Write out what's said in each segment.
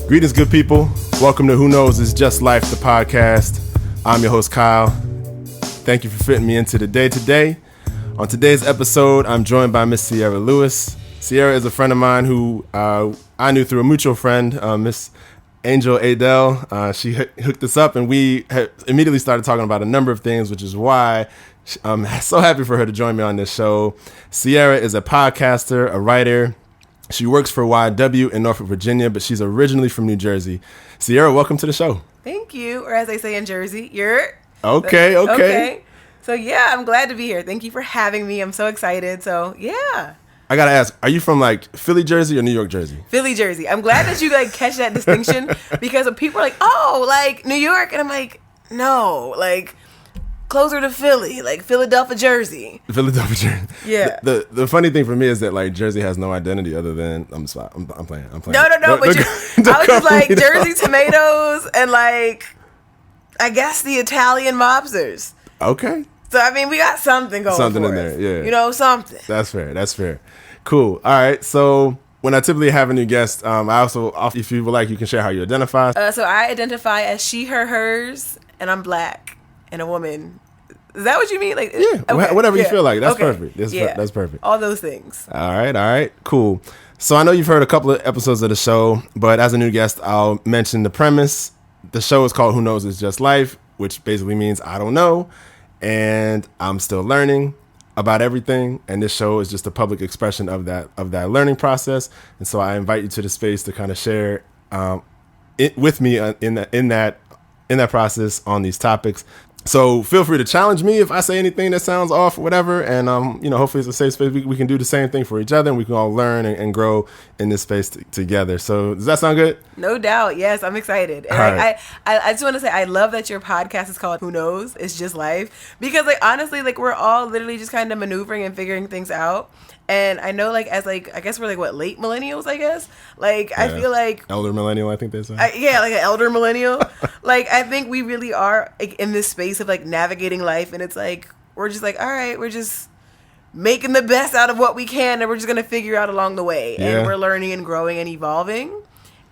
Greetings, good people. Welcome to Who Knows It's Just Life, the podcast. I'm your host, Kyle. Thank you for fitting me into the day today. On today's episode, I'm joined by Miss Cierra Lewis. Cierra is a friend of mine who I knew through a mutual friend, Miss Angel Adele. She hooked us up, and we immediately started talking about a number of things, which is why I'm so happy for her to join me on this show. Cierra is a podcaster, a writer. She works for YW in Norfolk, Virginia, but she's originally from New Jersey. Cierra, welcome to the show. Thank you. Or as they say in Jersey, you're... Okay. So, yeah, I'm glad to be here. Thank you for having me. I'm so excited. So, yeah. I got to ask, are you from, Philly, Jersey or New York, Jersey? Philly, Jersey. I'm glad that you, catch that distinction because people are like, New York. And I'm like, no, closer to Philly, Philadelphia, Jersey. Philadelphia, Jersey. Yeah. The funny thing for me is that Jersey has no identity other than I'm playing. No. But I was just Jersey tomatoes and I guess the Italian mobsters. Okay. So I mean, we got something going. Something for in us. there, yeah. You know, something. That's fair. Cool. All right. So when I typically have a new guest, I also, if you would like, you can share how you identify. So I identify as she, her, hers, and I'm black. And a woman. Is that what you mean? Whatever you feel like. That's perfect. That's perfect. All those things. All right. Cool. So I know you've heard a couple of episodes of the show, but as a new guest, I'll mention the premise. The show is called Who Knows It's Just Life, which basically means I don't know, and I'm still learning about everything. And this show is just a public expression of that learning process. And so I invite you to the space to kind of share it with me in that process on these topics. So feel free to challenge me if I say anything that sounds off or whatever. And, hopefully it's a safe space. We can do the same thing for each other and we can all learn and grow in this space together. So does that sound good? No doubt. Yes, I'm excited. And right. I just want to say, I love that your podcast is called Who Knows? It's Just Life. Because honestly, we're all literally just kind of maneuvering and figuring things out. And I know, I guess we're late millennials, I guess. I feel elder millennial, I think they say. An elder millennial. I think we really are in this space of navigating life. And it's we're just all right, we're just making the best out of what we can. And we're just going to figure out along the way. Yeah. And we're learning and growing and evolving.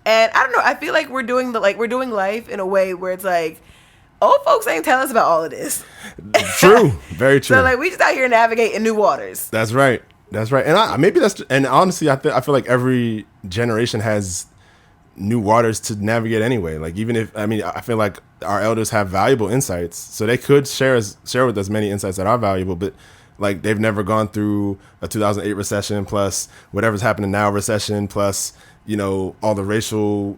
And I don't know, I feel like we're doing life in a way where it's old folks ain't telling us about all of this. True. Very true. So we just out here navigating new waters. That's right. And honestly, I feel like every generation has new waters to navigate anyway. I feel like our elders have valuable insights, so they could share with us many insights that are valuable, but they've never gone through a 2008 recession plus whatever's happening now recession plus all the racial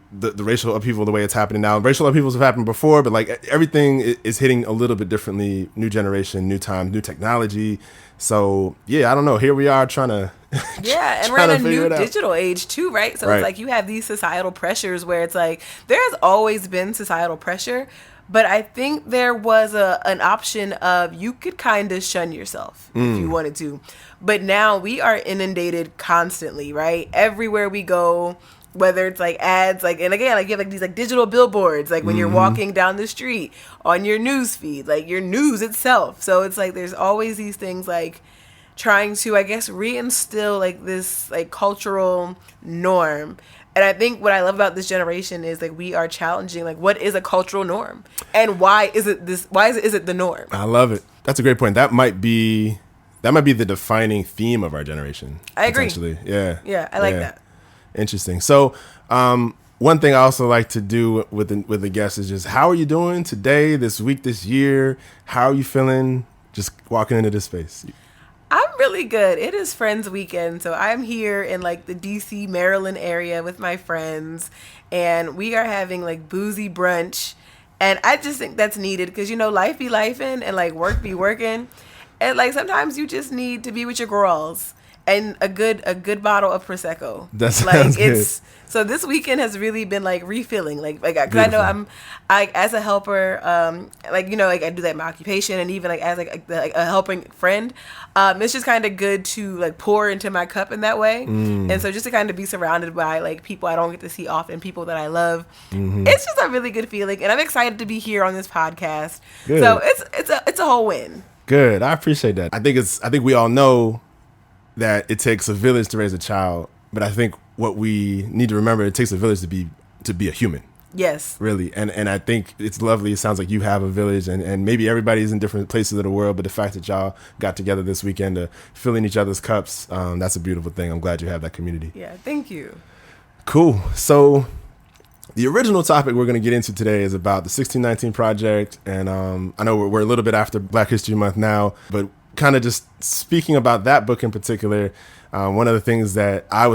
upheaval the way it's happening now. Racial upheavals have happened before, but everything is hitting a little bit differently. New generation, new time, new technology. So yeah, I don't know. Here we are trying to and we're in a new digital age too, right? So right. It's you have these societal pressures where it's there has always been societal pressure, but I think there was an option of you could kind of shun yourself if you wanted to. But now we are inundated constantly, right? Everywhere we go, whether it's ads, and again, you have these digital billboards, when you're walking down the street on your news feed, your news itself. So it's there's always these things trying to, I guess, reinstill this cultural norm. And I think what I love about this generation is we are challenging what is a cultural norm and why is it the norm? I love it. That's a great point. That might be the defining theme of our generation. I agree. Potentially. Yeah. Yeah, I like that. Interesting. So, one thing I also like to do with the guests is just, how are you doing today, this week, this year? How are you feeling just walking into this space? I'm really good. It is Friends Weekend, so I'm here in the DC, Maryland area with my friends, and we are having boozy brunch, and I just think that's needed because life be lifing and work be working, and sometimes you just need to be with your girls. And a good bottle of Prosecco. That sounds good. So this weekend has really been refilling. Cause I know I as a helper, I do that in my occupation, and even as a helping friend, it's just kind of good to pour into my cup in that way. And so just to kind of be surrounded by people I don't get to see often, people that I love, it's just a really good feeling. And I'm excited to be here on this podcast. Good. So it's a whole win. Good, I appreciate that. I think we all know that it takes a village to raise a child, but I think what we need to remember, it takes a village to be to be a human. Yes. Really. And I think it's lovely. It sounds like you have a village, and maybe everybody's in different places of the world, but the fact that y'all got together this weekend to fill in each other's cups, that's a beautiful thing. I'm glad you have that community. Yeah, thank you. Cool. So the original topic we're going to get into today is about the 1619 Project. And I know we're a little bit after Black History Month now, but kind of just speaking about that book in particular, one of the things that I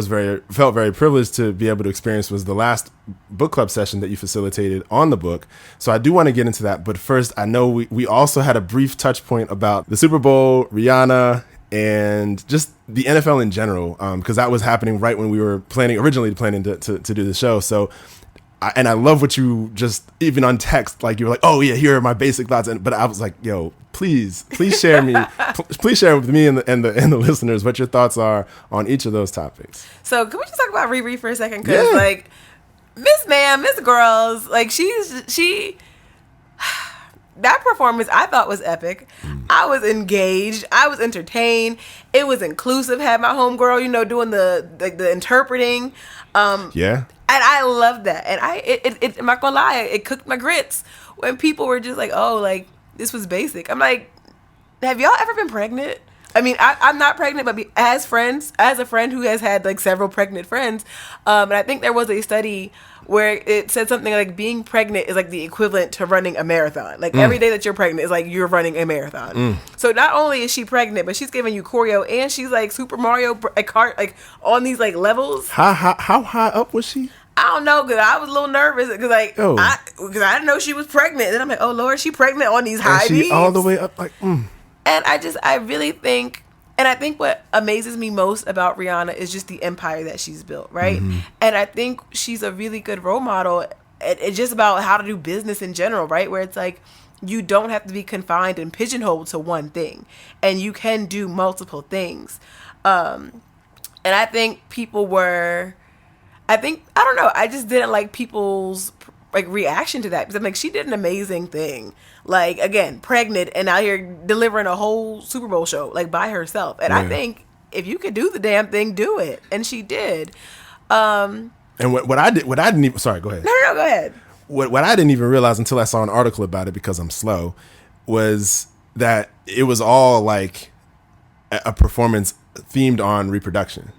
felt very privileged to be able to experience was the last book club session that you facilitated on the book. So I do want to get into that. But first, I know we also had a brief touch point about the Super Bowl, Rihanna, and just the NFL in general, because that was happening right when we were originally planning to do the show. So I love what you just, even on text, like you were like, oh yeah, here are my basic thoughts. But I was like, yo, please share please share with me and the listeners what your thoughts are on each of those topics. So can we just talk about Riri for a second? Because like Miss Girls, like she that performance I thought was epic. I was engaged. I was entertained. It was inclusive. Had my homegirl, doing the interpreting. Yeah. And I loved that. And I'm not gonna lie, it cooked my grits when people were just like, oh, like, this was basic. I'm like, have y'all ever been pregnant? I mean, I'm not pregnant, but as a friend who has had like several pregnant friends, and I think there was a study where it said something like being pregnant is like the equivalent to running a marathon. Like every day that you're pregnant is like you're running a marathon. So not only is she pregnant, but she's giving you choreo, and she's like Super Mario Kart, like on these like levels. How high up was she? I don't know, because I was a little nervous because I didn't know she was pregnant. And I'm like, oh Lord, she pregnant on these high beams. All the way up, like. And I really think, and I think what amazes me most about Rihanna is just the empire that she's built, right? Mm-hmm. And I think she's a really good role model. It's just about how to do business in general, right? Where it's like, you don't have to be confined and pigeonholed to one thing, and you can do multiple things. And I think I don't know, I just didn't like people's like reaction to that, because I'm like, she did an amazing thing. Like, again, pregnant and out here delivering a whole Super Bowl show, like, by herself. And I think if you could do the damn thing, do it. And she did. And what I didn't even, sorry, go ahead. No, go ahead. What I didn't even realize until I saw an article about it, because I'm slow, was that it was all like a performance themed on reproduction.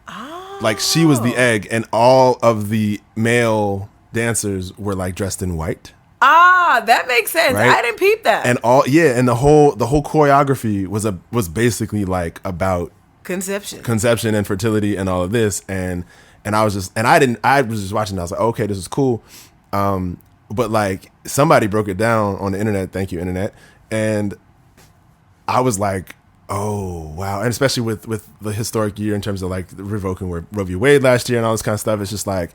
Oh. Like, she was the egg, and all of the male dancers were like dressed in white. Ah, that makes sense. Right? I didn't peep that. And the whole choreography was basically like about conception and fertility and all of this. And I was just watching. I was like, oh, okay, this is cool. But like, somebody broke it down on the internet. Thank you, internet. And I was like, oh wow. And especially with the historic year in terms of like revoking Roe v. Wade last year and all this kind of stuff. It's just like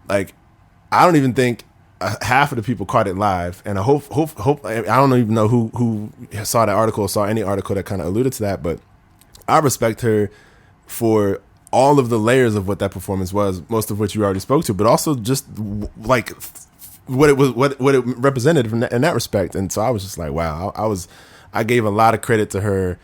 I don't even think half of the people caught it live, and I hope I don't even know who saw that article or saw any article that kind of alluded to that, but I respect her for all of the layers of what that performance was, most of which you already spoke to, but also just like what it represented in that respect. And so I was just like, wow, I gave a lot of credit to her.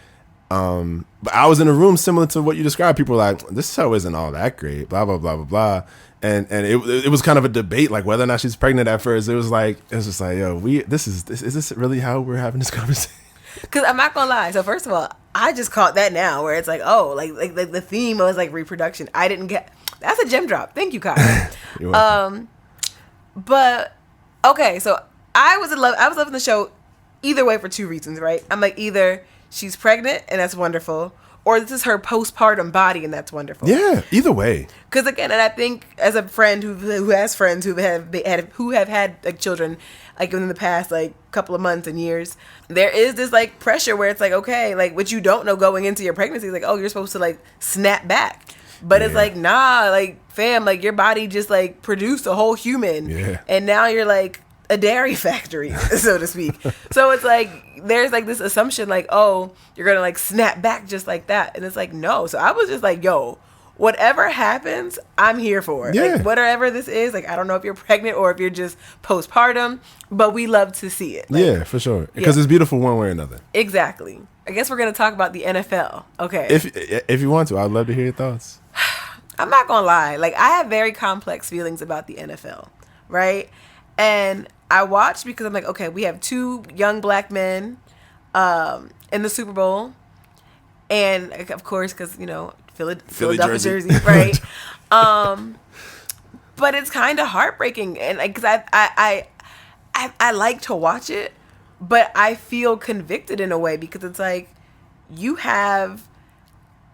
But I was in a room similar to what you described. People were like, this show isn't all that great, blah blah blah blah blah. And it was kind of a debate, like whether or not she's pregnant at first. It was just like, yo, is this really how we're having this conversation? Because I'm not gonna lie. So first of all, I just caught that now, where it's like, oh, like the theme was like reproduction. I didn't get. That's a gem drop. Thank you, Kyle. You're welcome. But okay, so I was loving the show either way for two reasons, right? I'm like, either she's pregnant and that's wonderful, or this is her postpartum body and that's wonderful. Yeah, either way. Because again, and I think as a friend who has friends who have had like children like in the past like couple of months and years, there is this like pressure where it's like, okay, like what you don't know going into your pregnancy is like, oh, you're supposed to like snap back. But it's like, nah, like fam, like your body just like produced a whole human. Yeah. And now you're like a dairy factory, so to speak. So it's like there's like this assumption like, oh, you're gonna like snap back just like that, and it's like, no. So I was just like, yo, whatever happens, I'm here for it. Yeah. Like, whatever this is, like, I don't know if you're pregnant or if you're just postpartum, but we love to see it. Like, yeah, for sure, because it's beautiful one way or another. Exactly. I guess we're gonna talk about the NFL. Okay. If you want to, I'd love to hear your thoughts. I'm not gonna lie. Like, I have very complex feelings about the NFL, right? And I watch because I'm like, okay, we have 2 young black men in the Super Bowl. And, of course, because, you know, Philadelphia jersey, right? But it's kind of heartbreaking. And because I like to watch it, but I feel convicted in a way because it's like you have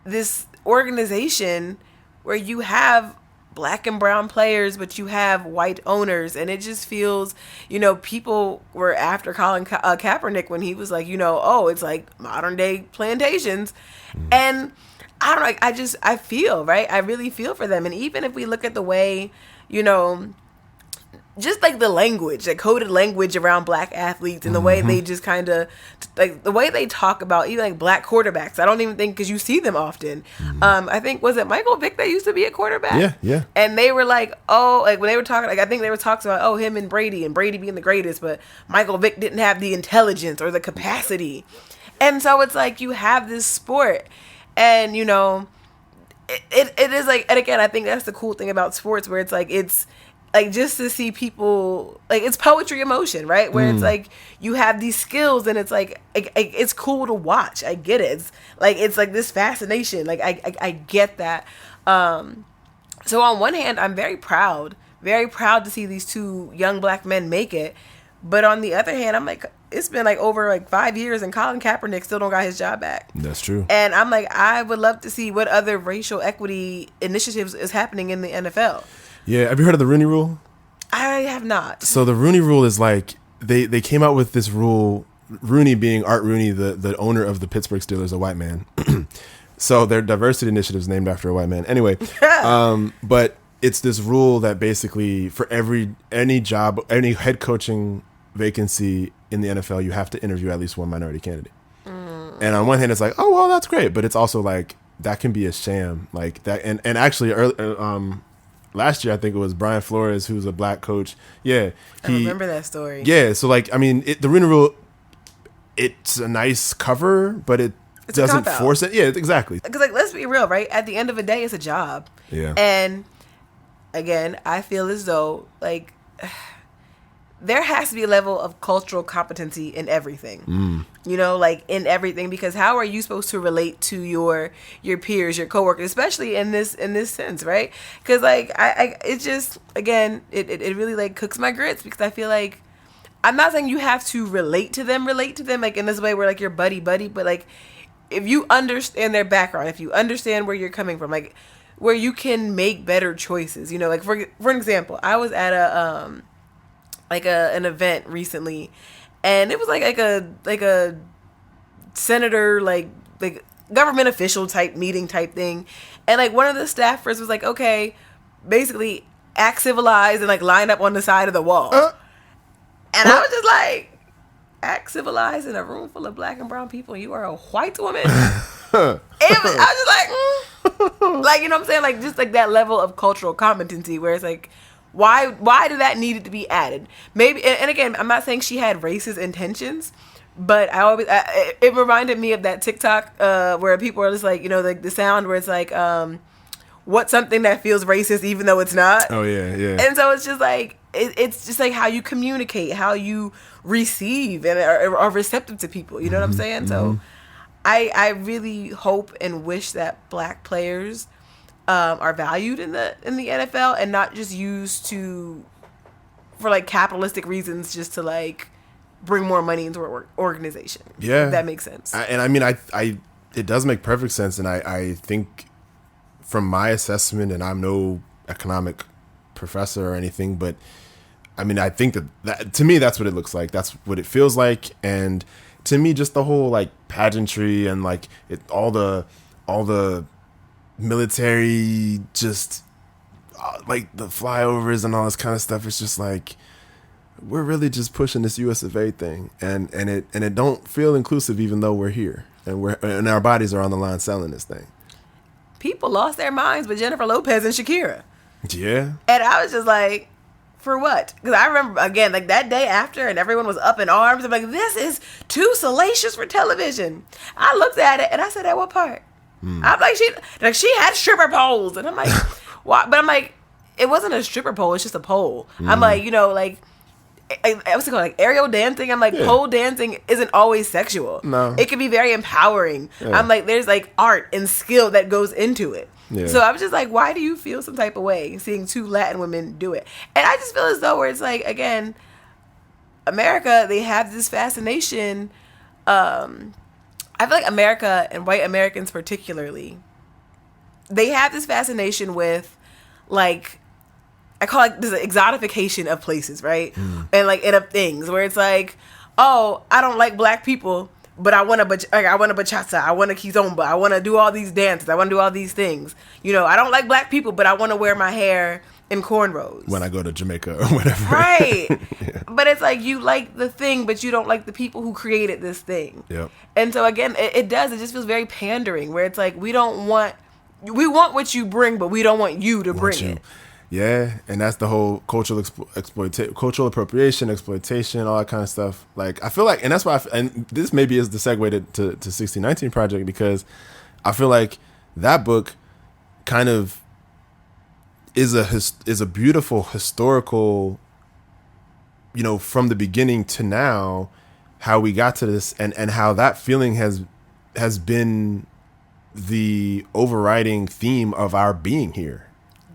this organization where you have black and brown players, but you have white owners, and it just feels, you know, people were after Colin Kaepernick when he was like, you know, oh, it's like modern day plantations, and I don't know, I feel, right, I really feel for them. And even if we look at the way, you know, just like the language, like coded language around black athletes and the way they just kind of, like the way they talk about even like black quarterbacks. I don't even think, because you see them often. I think, was it Michael Vick that used to be a quarterback? Yeah. And they were like, oh, like when they were talking, like I think they were talking about, oh, him and Brady being the greatest, but Michael Vick didn't have the intelligence or the capacity. And so it's like you have this sport, and you know, it is like, and again, I think that's the cool thing about sports, where it's like just to see people, like it's poetry in motion, right? Where it's like you have these skills, and it's like it's cool to watch. I get it. It's like this fascination. Like I get that. So on one hand, I'm very proud to see these 2 young black men make it. But on the other hand, I'm like, it's been like over like 5 years, and Colin Kaepernick still don't got his job back. That's true. And I'm like, I would love to see what other racial equity initiatives is happening in the NFL. Yeah, have you heard of the Rooney Rule? I have not. So the Rooney Rule is like, they came out with this rule, Rooney being Art Rooney, the owner of the Pittsburgh Steelers, a white man. So their diversity initiative is named after a white man. Anyway, but it's this rule that basically for any job, any head coaching vacancy in the NFL, you have to interview at least one minority candidate. And on one hand, it's like, oh, well, that's great. But it's also like, that can be a sham. Like that. And actually, last year, I think it was Brian Flores, who's a black coach. Yeah. I remember that story. Yeah. So, like, I mean, the Rooney Rule, it's a nice cover, but it doesn't force it. Yeah, exactly. Because, like, let's be real, right? At the end of the day, it's a job. Yeah. And, again, I feel as though, like, there has to be a level of cultural competency in everything. You know, like in everything, because how are you supposed to relate to your peers, your coworkers, especially in this sense, right? Because like it just, again, it really like cooks my grits, because I feel like, I'm not saying you have to relate to them like in this way where like you're buddy, but like if you understand their background, if you understand where you're coming from, like where you can make better choices, you know, like for an example, I was at an event recently, and it was like a senator, like government official type meeting type thing, and like one of the staffers was like, okay, basically act civilized and like line up on the side of the wall, and I was just like, act civilized in a room full of black and brown people, and you are a white woman. I was just like, like, you know what I'm saying, like just like that level of cultural competency where it's like, Why did that need to be added? Maybe, and again, I'm not saying she had racist intentions, but it reminded me of that TikTok where people are just like, you know, the sound where it's like, what's something that feels racist even though it's not? Oh yeah. And so it's just like, it's just like how you communicate, how you receive and are receptive to people. You know what I'm saying? So I really hope and wish that black players are valued in the NFL and not just used for like capitalistic reasons, just to like bring more money into our organization. Yeah, if that makes sense. And I mean, it does make perfect sense, and I think from my assessment, and I'm no economic professor or anything, but I mean, I think that to me that's what it looks like. That's what it feels like, and to me, just the whole like pageantry and like all the military, just like the flyovers and all this kind of stuff. It's just like, we're really just pushing this US of A thing, and it don't feel inclusive, even though we're here and our bodies are on the line selling this thing. People lost their minds with Jennifer Lopez and Shakira. Yeah. And I was just like, for what? Because I remember, again, like that day after, and everyone was up in arms. I'm like, this is too salacious for television. I looked at it and I said, at what part? I'm like, she had stripper poles. And I'm like, why? But I'm like, it wasn't a stripper pole. It's just a pole. I'm like, like, what's it called? Like aerial dancing. I'm like, pole dancing isn't always sexual. No. It can be very empowering. Yeah. I'm like, there's like art and skill that goes into it. Yeah. So I was just like, why do you feel some type of way seeing two Latin women do it? And I just feel as though where it's like, again, America, they have this fascination. I feel like America and white Americans particularly, they have this fascination with, like, I call it this exotification of places, right? And like, and of things where it's like, oh, I don't like black people, but I want a bachata, I want a kizomba, I want to do all these dances, I want to do all these things. I don't like black people, but I want to wear my hair in cornrows when I go to Jamaica or whatever. Right. Yeah. But it's like, you like the thing, but you don't like the people who created this thing. Yep. And so again, it just feels very pandering, where it's like, we want what you bring, but we don't want you to bring it. Yeah, and that's the whole cultural appropriation, exploitation, all that kind of stuff. Like, I feel like, and that's why, and this maybe is the segue to 1619 Project, because I feel like that book kind of is a beautiful historical, from the beginning to now, how we got to this, and how that feeling has been the overriding theme of our being here.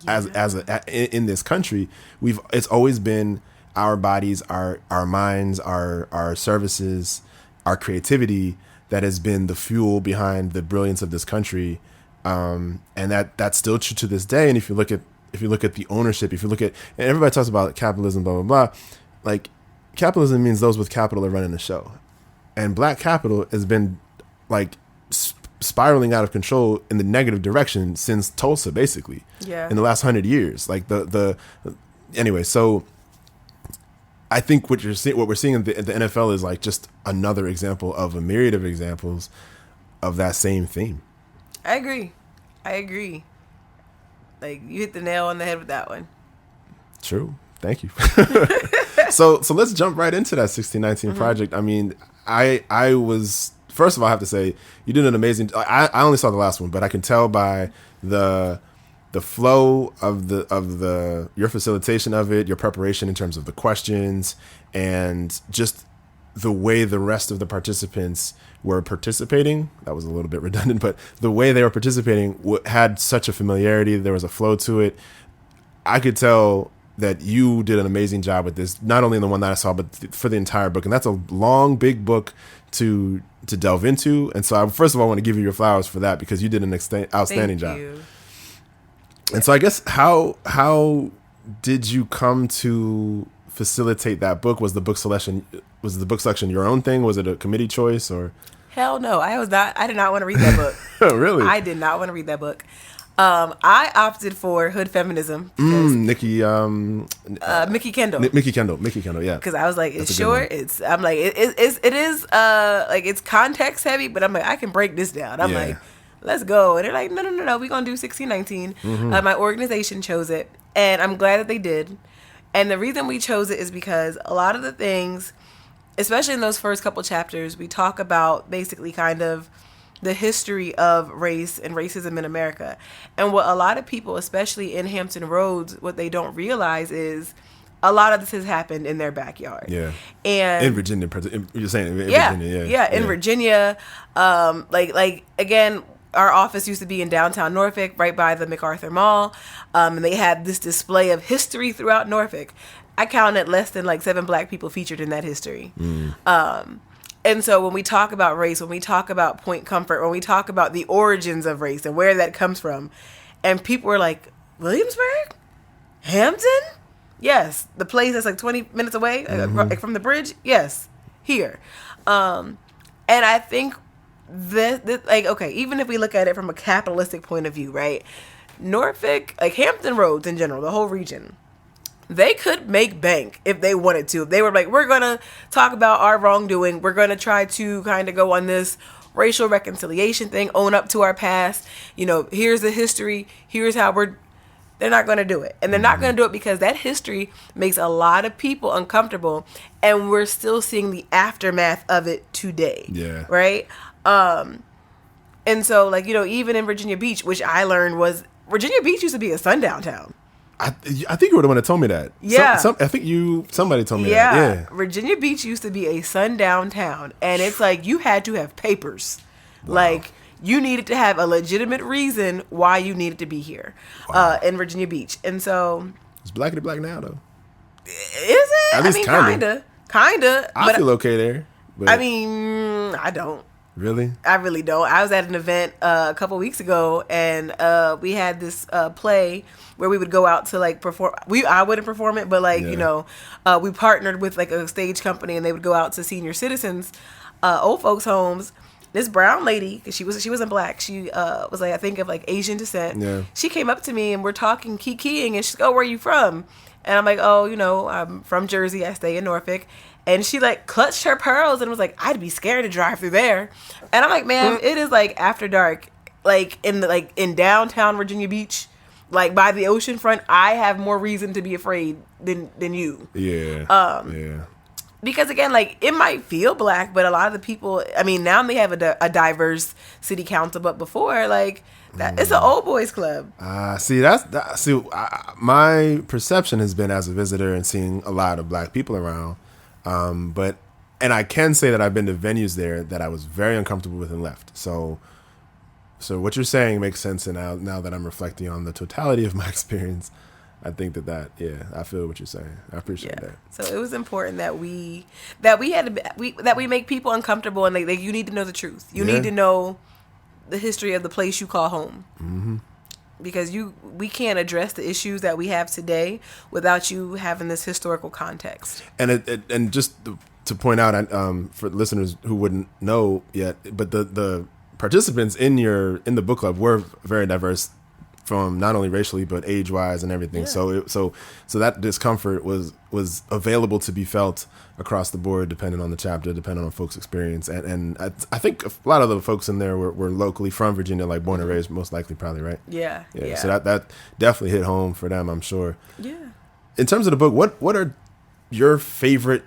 Yeah. In this country, it's always been our bodies, our minds, our services, our creativity that has been the fuel behind the brilliance of this country, and that's still true to this day. And if you look at the ownership, and everybody talks about capitalism, blah blah blah, like, capitalism means those with capital are running the show, and black capital has been like spiraling out of control in the negative direction since Tulsa, basically. Yeah. In the last 100 years, like anyway. So I think what we're seeing in the NFL is like just another example of a myriad of examples of that same theme. I agree. Like, you hit the nail on the head with that one. True. Thank you. So let's jump right into that 1619 Project. I mean, I was. First of all, I have to say, you did an amazing. I only saw the last one, but I can tell by the flow of your facilitation of it, your preparation in terms of the questions, and just the way the rest of the participants were participating. That was a little bit redundant, but the way they were participating had such a familiarity. There was a flow to it. I could tell that you did an amazing job with this, not only in the one that I saw, but for the entire book. And that's a long, big book to delve into. And so I first of all want to give you your flowers for that, because you did an outstanding job. And so I guess how did you come to facilitate that book? Was the book selection your own thing? Was it a committee choice, or? Hell no. I did not want to read that book. Oh, really? I did not want to read that book. I opted for hood feminism. Mickey Kendall. Mickey Kendall, yeah. Because I was like, it's short. I'm like, it is like, it's context heavy, but I'm like, I can break this down. I'm like, let's go. And they're like, no, we're gonna do 1619. My organization chose it, and I'm glad that they did. And the reason we chose it is because a lot of the things, especially in those first couple chapters, we talk about basically kind of the history of race and racism in America. And what a lot of people, especially in Hampton Roads, what they don't realize is a lot of this has happened in their backyard. Yeah. And in Virginia, you're saying in Virginia. Yeah, in Virginia. Like again, our office used to be in downtown Norfolk, right by the MacArthur Mall. And they had this display of history throughout Norfolk. I counted less than like 7 black people featured in that history. And so when we talk about race, when we talk about Point Comfort, when we talk about the origins of race and where that comes from, and people were like, Williamsburg? Hampton? Yes. The place that's like 20 minutes away like from the bridge? Yes. Here. And I think this, like, okay, even if we look at it from a capitalistic point of view, right? Norfolk, like Hampton Roads in general, the whole region, they could make bank if they wanted to. If they were like, we're going to talk about our wrongdoing. We're going to try to kind of go on this racial reconciliation thing, own up to our past. Here's the history. Here's how they're not going to do it. And they're not going to do it because that history makes a lot of people uncomfortable. And we're still seeing the aftermath of it today. Yeah. Right? And And so, like, you know, even in Virginia Beach, which I learned was Virginia Beach used to be a sundown town. I think you were the one that told me that. Yeah. I think somebody told me that. Yeah. Virginia Beach used to be a sundown town. And it's like you had to have papers. Wow. Like, you needed to have a legitimate reason why you needed to be here in Virginia Beach. And so... It's blacker black now, though. Is it? At least kinda. I feel okay there. But I mean, I don't. Really? I really don't. I was at an event a couple weeks ago, and we had this play where we would go out to like perform. I wouldn't perform it, but like you know, we partnered with like a stage company, and they would go out to senior citizens, old folks' homes. This brown lady, because she wasn't black, she was like I think of like Asian descent. Yeah. She came up to me and we're talking kikiing, and she's like, "Oh, where are you from?" And I'm like, "Oh, you know, I'm from Jersey. I stay in Norfolk." And she like clutched her pearls and was like, "I'd be scared to drive through there." And I'm like, "Man, it is like after dark, like in downtown Virginia Beach, like by the ocean front. I have more reason to be afraid than you." Yeah. Yeah. Because again, like it might feel black, but a lot of the people, I mean, now they have a diverse city council, but before, like that, it's an old boys club. My perception has been as a visitor and seeing a lot of black people around. And I can say that I've been to venues there that I was very uncomfortable with and left. So what you're saying makes sense. And now that I'm reflecting on the totality of my experience, I think that I feel what you're saying. I appreciate that. So it was important that we make people uncomfortable, and like you need to know the truth. You need to know the history of the place you call home. Mm-hmm. Because we can't address the issues that we have today without you having this historical context. And just to point out, for listeners who wouldn't know yet, but the participants in the book club were very diverse, from not only racially but age wise and everything. Yeah. So that discomfort was available to be felt across the board, depending on the chapter, depending on folks' experience. And I think a lot of the folks in there were locally from Virginia, like born and raised, most likely, probably, right? Yeah. So that definitely hit home for them, I'm sure. Yeah. In terms of the book, what are your favorite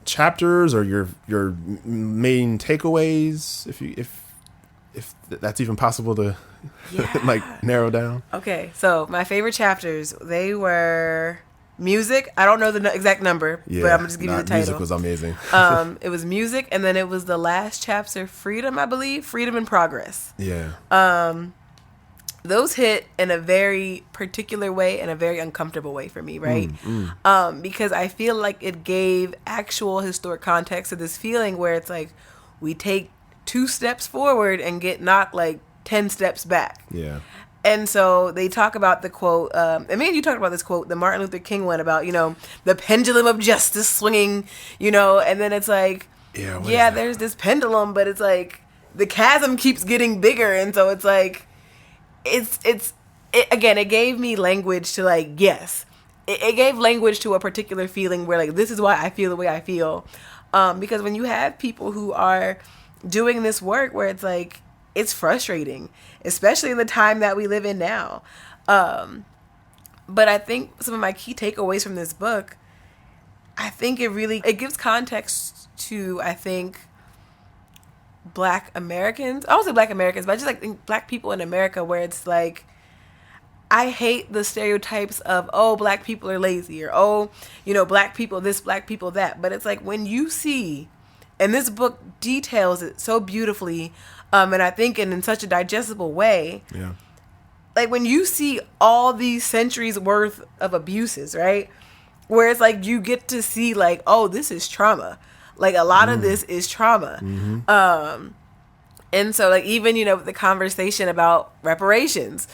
chapters or your main takeaways, if that's even possible to like narrow down? Okay, so my favorite chapters, they were music. I don't know the exact number, but I'm gonna just give you the title. Music was amazing. It was music, and then it was the last chapter, freedom, I believe, freedom and progress. Yeah. Those hit in a very particular way and a very uncomfortable way for me, right? Because I feel like it gave actual historic context to this feeling where it's like we take 2 steps forward and get knocked like 10 steps back. Yeah. And so they talk about the quote, and me and you talked about this quote, the Martin Luther King one about, you know, the pendulum of justice swinging, you know, and then it's like, there's this pendulum, but it's like the chasm keeps getting bigger. And so it's like, it gave me language to like, yes, it gave language to a particular feeling where like, this is why I feel the way I feel. Because when you have people who are doing this work where it's like, it's frustrating, especially in the time that we live in now. But I think some of my key takeaways from this book, I think it gives context to, I think, Black Americans. I don't say Black Americans, but I just like think Black people in America, where it's like, I hate the stereotypes of, oh, Black people are lazy, or, oh, you know, Black people this, Black people that. But it's like when you see, and this book details it so beautifully, and I think in such a digestible way. Yeah. Like when you see all these centuries worth of abuses, right? Where it's like you get to see like, oh, this is trauma. Like a lot of this is trauma. Mm-hmm. And so like even, you know, the conversation about reparations.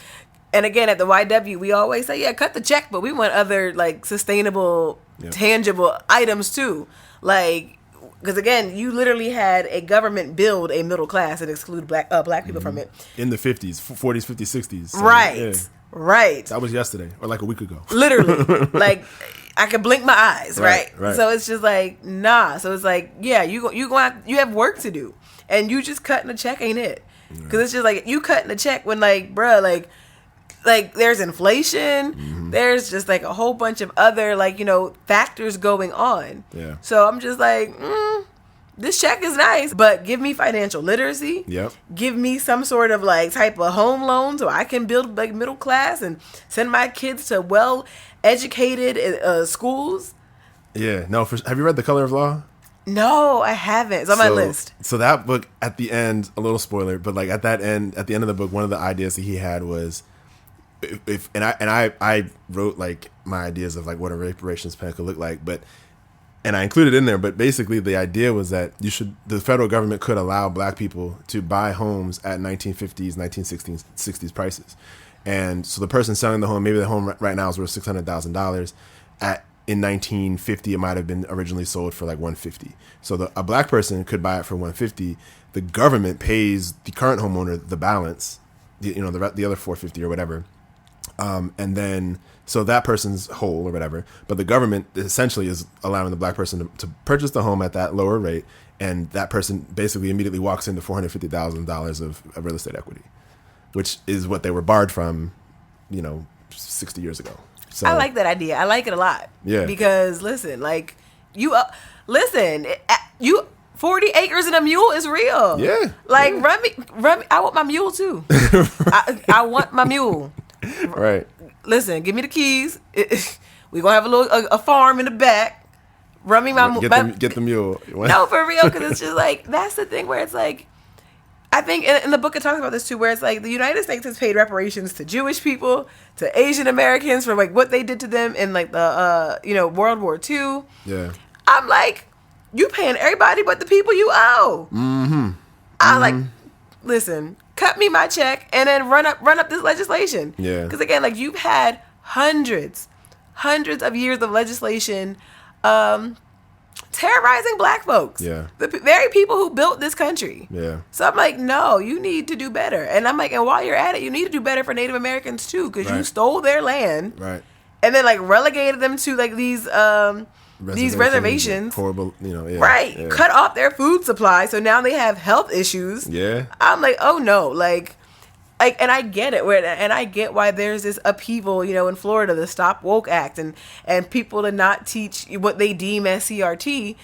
And again, at the YW, we always say, yeah, cut the check, but we want other like sustainable, tangible items too. Like, because again, you literally had a government build a middle class and exclude black people from it. In the 50s, 40s, 50s, 60s. So, right. Right. That was yesterday or like a week ago. Literally. Like I could blink my eyes, right? So it's just like, nah. So it's like, yeah, you have work to do. And you just cutting a check ain't it. Because it's just like, you cutting a check when like, bruh, like there's inflation, there's just like a whole bunch of other like, you know, factors going on. Yeah. So I'm just like, this check is nice, but give me financial literacy. Yep. Give me some sort of like type of home loan so I can build like middle class and send my kids to well educated schools. Yeah. No. Have you read The Color of Law? No, I haven't. It's on my list. So that book at the end, a little spoiler, but like at the end of the book, one of the ideas that he had was, I wrote like my ideas of like what a reparations plan could look like, and I included in there, but basically the idea was that the federal government could allow black people to buy homes at 1950s, 1960s prices. And so the person selling the home, maybe the home right now is worth $600,000. In 1950, it might have been originally sold for like $150,000. So a black person could buy it for $150,000. The government pays the current homeowner the balance, the other $450,000 or whatever. And then, so that person's whole or whatever, but the government essentially is allowing the black person to purchase the home at that lower rate. And that person basically immediately walks into $450,000 of real estate equity, which is what they were barred from, 60 years ago. So, I like that idea. I like it a lot. Yeah. Because listen, like you 40 acres and a mule is real. Yeah. Like run me. I want my mule too. I want my mule. Right. Listen, give me the keys. We gonna have a farm in the back. Run me my mule. Get the mule. No, for real, because it's just like that's the thing where it's like, I think in the book it talks about this too, where it's like the United States has paid reparations to Jewish people, to Asian Americans for like what they did to them in like the World War II. Yeah. I'm like, you paying everybody but the people you owe. Mm-hmm. I like, listen, cut me my check and then run up this legislation. Yeah. Because again, like you've had hundreds of years of legislation terrorizing black folks. Yeah. The very people who built this country. Yeah. So I'm like, no, you need to do better. And I'm like, and while you're at it, you need to do better for Native Americans too, because you stole their land. Right. And then like relegated them to like these reservations. Horrible, yeah. Right. Yeah. Cut off their food supply. So now they have health issues. Yeah. I'm like, oh no, like, and I get it, and I get why there's this upheaval, in Florida, the Stop Woke Act, and people to not teach what they deem as CRT.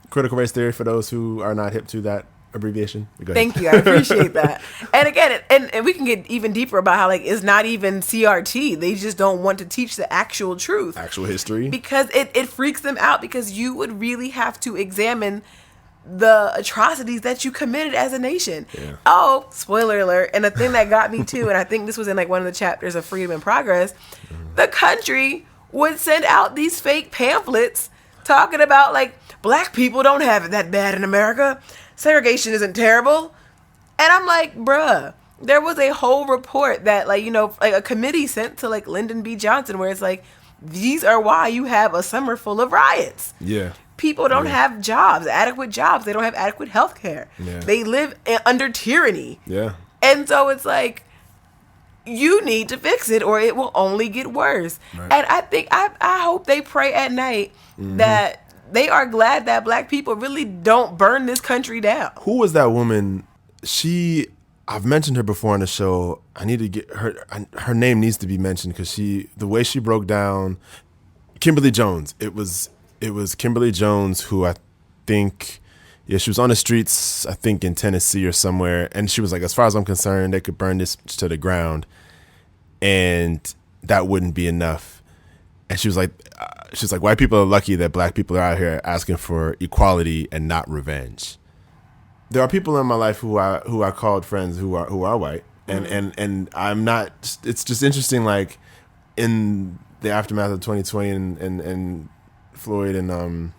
Critical race theory for those who are not hip to that abbreviation. Go ahead. Thank you, I appreciate that. And again, and we can get even deeper about how like it's not even CRT. They just don't want to teach the actual truth, actual history, because it freaks them out, because you would really have to examine the atrocities that you committed as a nation. Yeah. Oh, spoiler alert. And the thing that got me too, and I think this was in like one of the chapters of Freedom in Progress, the country would send out these fake pamphlets talking about like black people don't have it that bad in America. Segregation isn't terrible. And I'm like, bruh, there was a whole report that like, like a committee sent to like Lyndon B. Johnson where it's like, these are why you have a summer full of riots. Yeah. People don't have adequate jobs. They don't have adequate health care. Yeah. They live under tyranny. Yeah. And so it's like, you need to fix it or it will only get worse. Right. And I think, I hope they pray at night that they are glad that black people really don't burn this country down. Who was that woman? I've mentioned her before on the show. I need to get her name needs to be mentioned because the way she broke down, Kimberly Jones. It was Kimberly Jones who I think, she was on the streets, I think in Tennessee or somewhere. And she was like, as far as I'm concerned, they could burn this to the ground and that wouldn't be enough. And she was like, white people are lucky that black people are out here asking for equality and not revenge. There are people in my life who I called friends who are white. And I'm not, it's just interesting, like in the aftermath of 2020 and Floyd and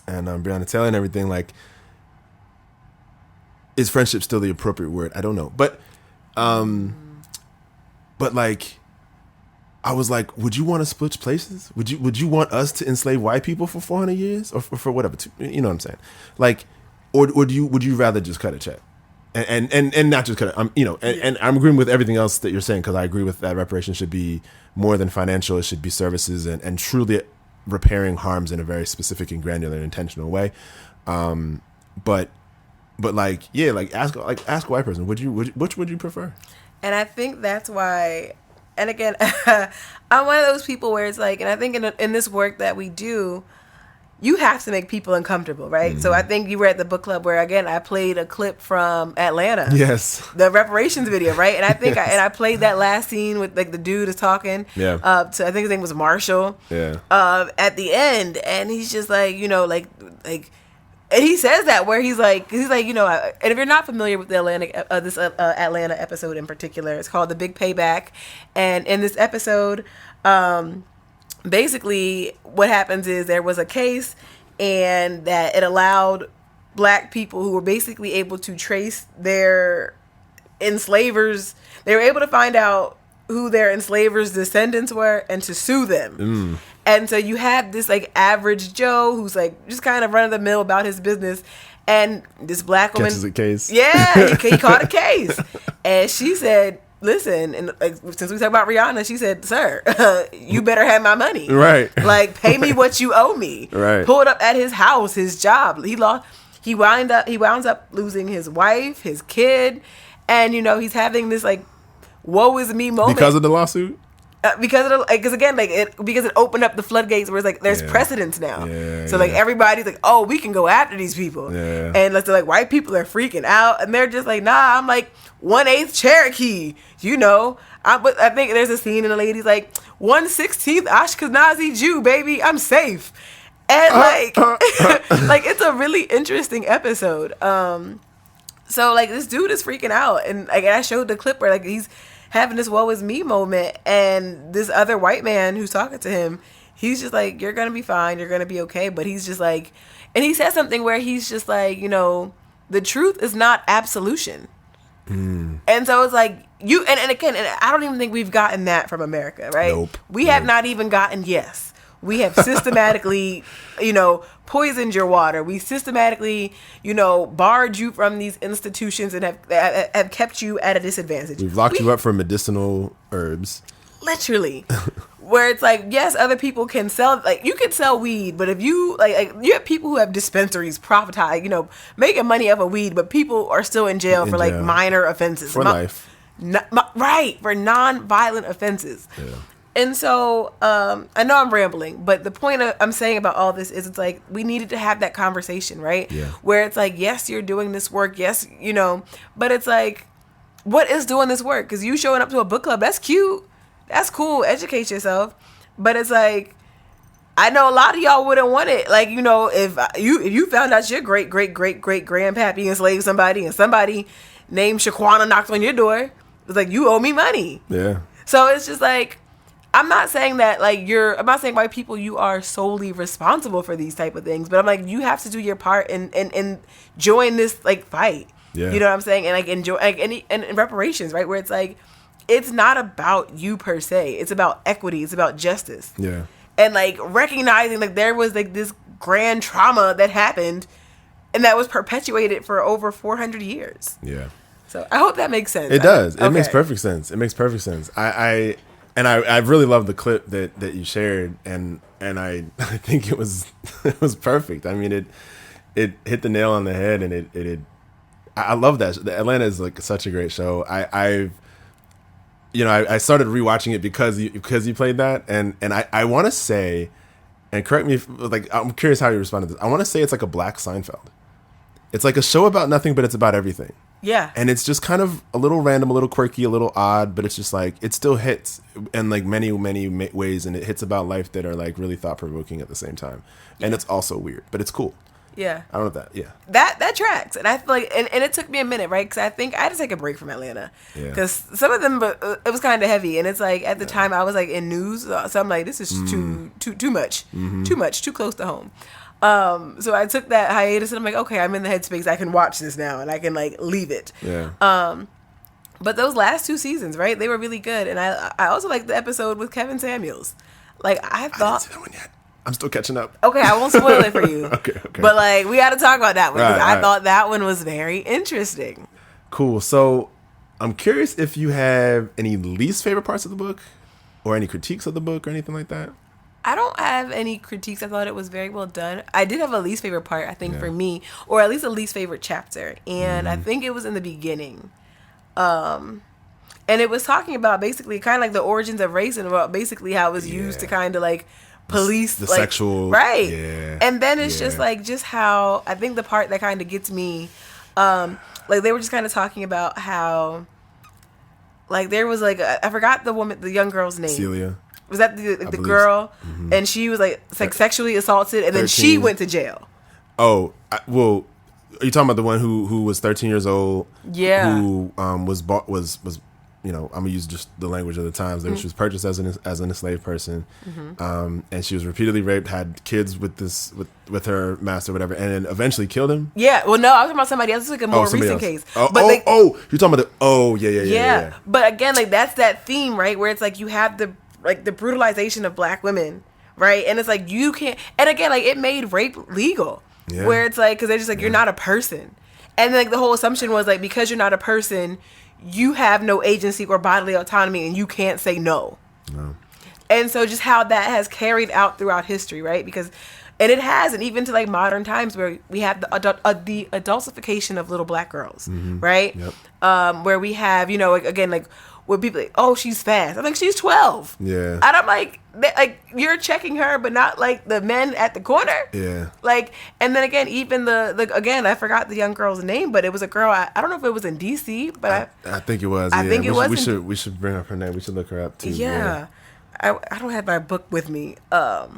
Breonna Taylor and everything, like, is friendship still the appropriate word? I don't know, but like, I was like, would you want to split places? Would you want us to enslave white people for 400 years or for whatever? You know what I'm saying? Like, or would you rather just cut a check and not just cut it? And I'm agreeing with everything else that you're saying, because I agree with that. Reparations should be more than financial. It should be services and truly repairing harms in a very specific and granular and intentional way. But like, yeah, like ask a white person, which would you prefer? And I think that's why, and again, I'm one of those people where it's like, and I think in this work that we do, you have to make people uncomfortable, right? Mm-hmm. So I think you were at the book club where, again, I played a clip from Atlanta. Yes. The reparations video, right? And I think I played that last scene with like the dude is talking. Yeah. To I think his name was Marshall. Yeah. At the end, and he's just like, you know, like, and he says that where he's like, you know, and if you're not familiar with the Atlanta episode in particular, it's called The Big Payback, and in this episode, basically what happens is there was a case and that it allowed black people who were basically able to trace their enslavers. They were able to find out who their enslavers' descendants were and to sue them. And so you have this like average Joe who's like just kind of run of the mill about his business, and this black woman catches a case. Yeah, he caught a case, and she said, listen, and like, since we talk about Rihanna, she said, sir, you better have my money. Right. Like, pay me what you owe me. Right. Pull it up at his house, his job. He wound up losing his wife, his kid, and, you know, he's having this, like, woe is me moment. Because of the lawsuit? Because it opened up the floodgates where it's like there's precedence now. So like everybody's like, oh, we can go after these people. Yeah. And like white people are freaking out and they're just like, nah, I'm like 1/8 Cherokee, you know. But I think there's a scene and the lady's like 1/16 Ashkenazi Jew, baby, I'm safe. And like like it's a really interesting episode. So like this dude is freaking out, and like I showed the clip where like he's having this woe is me moment, and this other white man who's talking to him, he's just like, you're gonna be fine, you're gonna be okay. But he's just like, and he says something where he's just like, you know, the truth is not absolution. And so it's like you and again, and I don't even think we've gotten that from America, right? Nope. We have not even gotten we have systematically, you know, poisoned your water. We systematically, you know, barred you from these institutions and have kept you at a disadvantage. We've locked you up for medicinal herbs. Literally. Where it's like, yes, other people can sell, like, you can sell weed, but if you, like you have people who have dispensaries, profit, you know, making money off of weed, but people are still in jail for, like, minor offenses. For life. Right, for non-violent offenses. Yeah. And so, I know I'm rambling, but the point I'm saying about all this is it's like we needed to have that conversation, right? Yeah. Where it's like, yes, you're doing this work, yes, you know, but it's like, what is doing this work? Because you showing up to a book club, that's cute, that's cool, educate yourself, but it's like, I know a lot of y'all wouldn't want it. Like, you know, if you found out your great grandpappy enslaved somebody and somebody named Shaquana knocked on your door, it's like, you owe me money. Yeah. So it's just like, I'm not saying that like I'm not saying white people, you are solely responsible for these type of things, but I'm like, you have to do your part and join this like fight. Yeah. You know what I'm saying? And like enjoy like and reparations, right? Where it's like, it's not about you per se. It's about equity. It's about justice. Yeah. And like recognizing like there was like this grand trauma that happened and that was perpetuated for over 400 years. Yeah. So I hope that makes sense. It does. It makes perfect sense. It makes perfect sense. I really love the clip that you shared, and I think it was perfect. I mean, it hit the nail on the head, and I love that. Atlanta is like such a great show. I started rewatching it because you played that, and I want to say, and correct me if, like, I'm curious how you respond to this. I want to say it's like a Black Seinfeld. It's like a show about nothing, but it's about everything. Yeah. And it's just kind of a little random, a little quirky, a little odd, but it's just like, it still hits in like many ways, and it hits about life that are like really thought-provoking at the same time. And it's also weird, but it's cool. Yeah. I don't know if that, yeah. That tracks. And I feel like, and it took me a minute, right? Because I think I had to take a break from Atlanta. Because some of them, it was kind of heavy. And it's like, at the time, I was like in news. So I'm like, this is too much. Mm-hmm. Too much. Too close to home. So I took that hiatus and I'm like, okay, I'm in the headspace. I can watch this now and I can like leave it. Yeah. But those last 2 seasons, right? They were really good. And I also liked the episode with Kevin Samuels. Like I thought. I didn't see that one yet. I'm still catching up. Okay, I won't spoil it for you. Okay. But like we got to talk about that one. Right. I thought that one was very interesting. Cool. So I'm curious if you have any least favorite parts of the book or any critiques of the book or anything like that. I don't have any critiques. I thought it was very well done. I did have a least favorite part, I think, for me, or at least a least favorite chapter. And I think it was in the beginning. And it was talking about basically kind of like the origins of race and about basically how it was used to kind of like police the like, sexual, right? Yeah, and then it's just like just how I think the part that kind of gets me, like they were just kind of talking about how, like there was like I forgot the young girl's name. Celia. Was that the girl? Mm-hmm. And she was like sexually assaulted, and 13. Then she went to jail. Oh, well, are you talking about the one who was 13 years old? Yeah. Who was I'm gonna use just the language of the times. That she was purchased as an enslaved person, and she was repeatedly raped, had kids with her master, whatever, and then eventually killed him. Yeah. Well, no, I was talking about somebody else. It's like a more recent case. You're talking about yeah. But again, like that's that theme, right? Where it's like you have the brutalization of black women, right? And it's like you can't. And again, like it made rape legal, where it's like because they're just like you're not a person, and then, like the whole assumption was like because you're not a person, you have no agency or bodily autonomy, and you can't say no. No. And so just how that has carried out throughout history, right? Because, and it has, and even to like modern times where we have the adultification of little black girls, right? Yep. Where we have, like, again, like where people like, oh, she's fast. I'm like, she's 12. Yeah. And I'm like you're checking her, but not like the men at the corner. Yeah. Like, and then again, even again, I forgot the young girl's name, but it was a girl. I don't know if it was in DC, but I think it was. I think it was. We should bring up her name. We should look her up too. Yeah. I don't have my book with me. I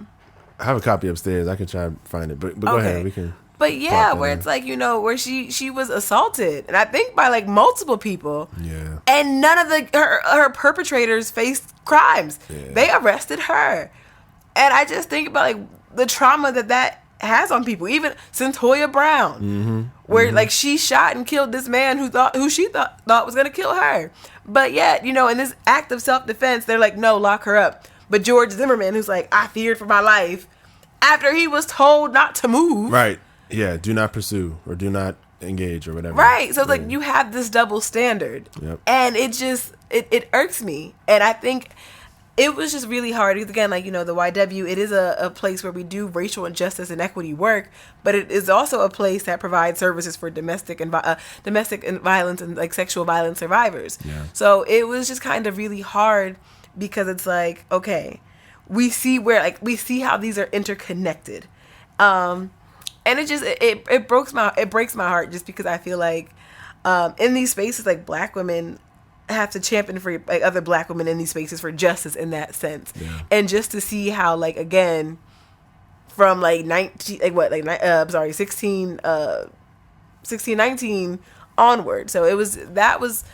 have a copy upstairs. I can try and find it, but go ahead. We can. But yeah, where it's like, where she was assaulted, and I think by like multiple people. Yeah. And none of her perpetrators faced crimes. Yeah. They arrested her. And I just think about like the trauma that has on people. Even Centoya Brown, where like she shot and killed this man who she thought was gonna kill her. But yet, in this act of self-defense, they're like, no, lock her up. But George Zimmerman, who's like, I feared for my life, after he was told not to move. Right. Yeah, do not pursue or do not engage or whatever. Right. So it's like you have this double standard. Yep. And it just, it irks me. And I think it was just really hard. Again, like, the YW, it is a place where we do racial injustice and equity work, but it is also a place that provides services for domestic violence and like sexual violence survivors. Yeah. So it was just kind of really hard because it's like, okay, we see how these are interconnected. And it just it breaks my heart just because I feel like in these spaces like black women have to champion for like other black women in these spaces for justice in that sense. Yeah. And just to see how like again from like 1619 onward. So that was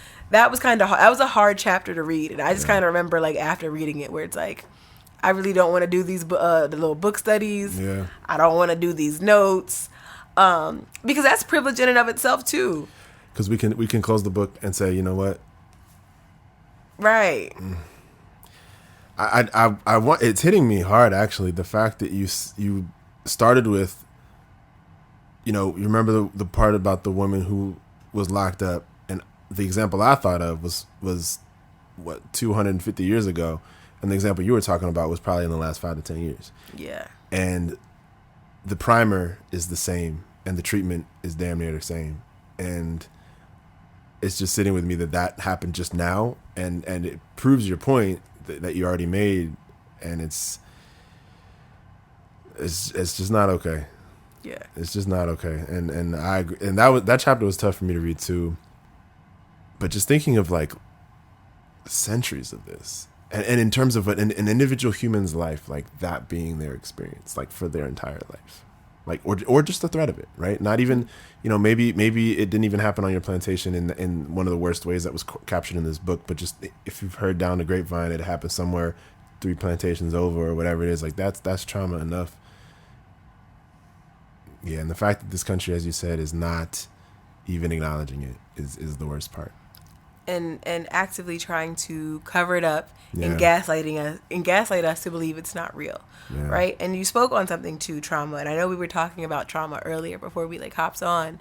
kind of that was a hard chapter to read, and I just kind of remember like after reading it where it's like I really don't want to do these the little book studies. Yeah. I don't want to do these notes because that's privilege in and of itself too. Because we can close the book and say, you know what? Right. I want. It's hitting me hard actually. The fact that you started with, you remember the part about the woman who was locked up, and the example I thought of was what 250 years ago. And the example you were talking about was probably in the last 5 to 10 years. Yeah. And the primer is the same, and the treatment is damn near the same. And it's just sitting with me that happened just now, and it proves your point that you already made, and it's just not okay. Yeah. It's just not okay. And I agree. And that chapter was tough for me to read too. But just thinking of like centuries of this. And in terms of an individual human's life, like that being their experience, like for their entire life, like or just the threat of it, right? Not even, maybe it didn't even happen on your plantation in one of the worst ways that was captured in this book, but just if you've heard down the grapevine, it happened somewhere 3 plantations over or whatever it is, like that's trauma enough. Yeah, and the fact that this country, as you said, is not even acknowledging it is the worst part. And actively trying to cover it up and gaslight us to believe it's not real, right? And you spoke on something too, trauma, and I know we were talking about trauma earlier before we like hopped on,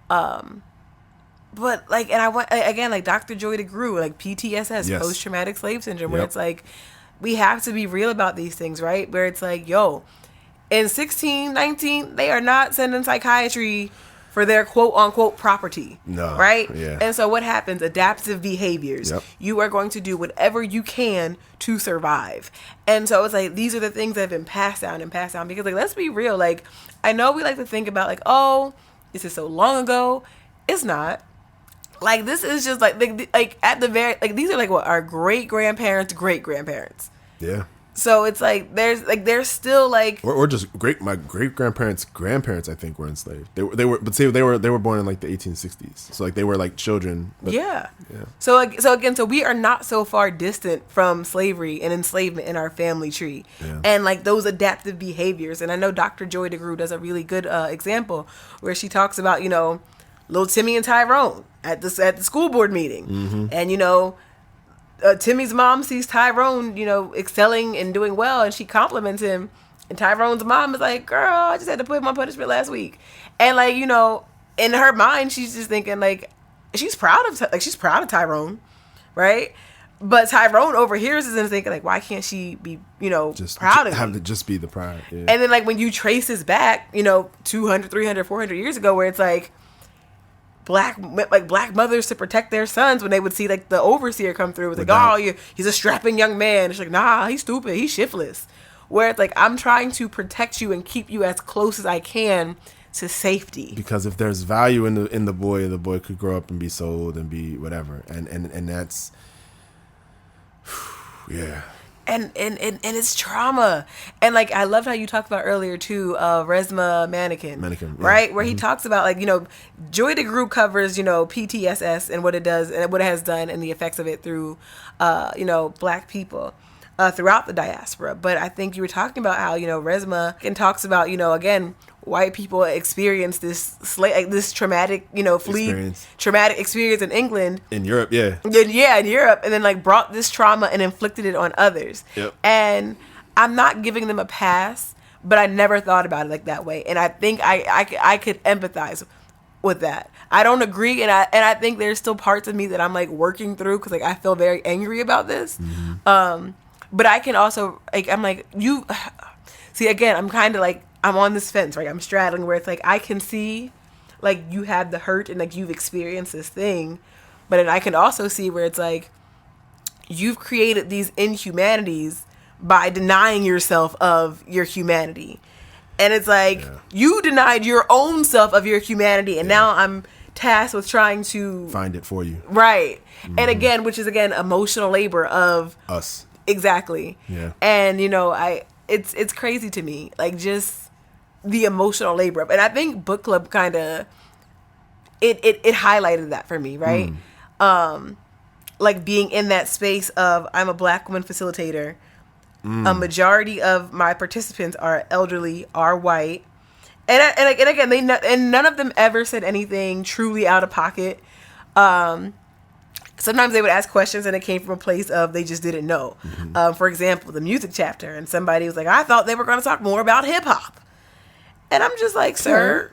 but like, and I want again like Dr. Joy DeGruy, like PTSS, post traumatic slave syndrome, where it's like we have to be real about these things, right? Where it's like, yo, in 1619 they are not sending psychiatry for their quote unquote property. No. Right? Yeah. And so what happens? Adaptive behaviors. Yep. You are going to do whatever you can to survive. And so it's like, these are the things that have been passed down and passed down. Because like, let's be real. Like, I know we like to think about like, oh, this is so long ago. It's not. Like, this is just like at the very, like, these are like what our great grandparents, Yeah. So it's like there's still like, or just my great grandparents I think were enslaved. They were born in like the 1860s. So like they were like children. But, yeah. So we are not so far distant from slavery and enslavement in our family tree, and like those adaptive behaviors. And I know Dr. Joy DeGruy does a really good example where she talks about, you know, little Timmy and Tyrone at the school board meeting, and Timmy's mom sees Tyrone, excelling and doing well, and she compliments him. And Tyrone's mom is like, "Girl, I just had to put him on punishment last week." And like, in her mind, she's just thinking like, she's proud of Tyrone, right? But Tyrone overhears this and is thinking like, why can't she be, just proud of him? Have to just be the pride. Yeah. And then like when you trace this back, 200, 300, 400 years ago, where it's like, black mothers to protect their sons when they would see like the overseer come through. It's like, oh, he's a strapping young man. It's like, nah, he's stupid. He's shiftless. Where it's like, I'm trying to protect you and keep you as close as I can to safety. Because if there's value in the boy could grow up and be sold and be whatever. And that's, yeah. And it's trauma. And like, I loved how you talked about earlier too, Resma Mannequin, right? Where he talks about like, Joy DeGruy covers, PTSS and what it does and what it has done and the effects of it through, black people throughout the diaspora. But I think you were talking about how, Resma talks about, again, white people experience this traumatic, traumatic experience in England. In Europe, yeah. Yeah, in Europe. And then like brought this trauma and inflicted it on others. Yep. And I'm not giving them a pass, but I never thought about it like that way. And I think I could empathize with that. I don't agree. And I think there's still parts of me that I'm like working through because like I feel very angry about this. Mm-hmm. But I can also, like, I'm like, you see, again, I'm kind of like, I'm on this fence, right? I'm straddling where it's like, I can see, like, you have the hurt and, like, you've experienced this thing. But then I can also see where it's like, you've created these inhumanities by denying yourself of your humanity. And it's like, you denied your own self of your humanity. And now I'm tasked with trying to find it for you. Right. Mm-hmm. And again, which is, again, emotional labor of us. Exactly. Yeah. And, it's crazy to me, like just the emotional labor. And I think book club kind of, it highlighted that for me, right? Like being in that space of, I'm a black woman facilitator. A majority of my participants are elderly, are white. And again, none of them ever said anything truly out of pocket. Sometimes they would ask questions and it came from a place of they just didn't know. Mm-hmm. For example, the music chapter, and somebody was like, I thought they were going to talk more about hip hop. And I'm just like, sir,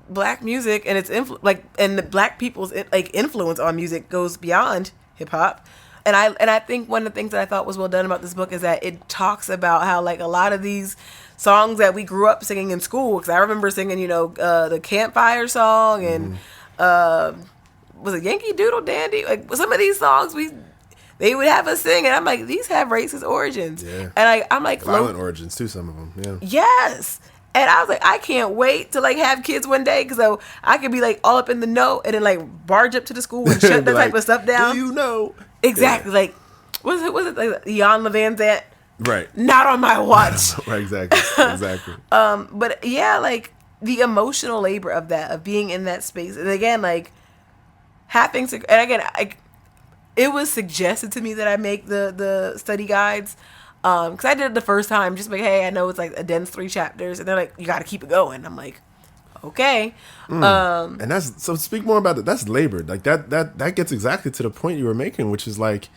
black music and its and the black people's influence on music goes beyond hip hop. And I think one of the things that I thought was well done about this book is that it talks about how like a lot of these songs that we grew up singing in school, because I remember singing, the campfire song and was it Yankee Doodle Dandy? Like some of these songs they would have us sing, and I'm like, these have racist origins. Yeah. And I'm like, violent origins too. Some of them. Yeah. Yes. And I was like, I can't wait to like have kids one day, because so I could be like all up in the know and then like barge up to the school and shut that type of stuff down. Do you know? Exactly. Yeah. Like, was it like Jan Levan's at? Right. Not on my watch. Right. Exactly. But yeah, like the emotional labor of that, of being in that space, and again, like. Having to, and again, it was suggested to me that I make the study guides, because I did it the first time, just like, hey, I know it's like a dense 3 chapters, and they're like, you got to keep it going. I'm like, okay. And that's, so speak more about it. That's labor. Like that gets exactly to the point you were making, which is like,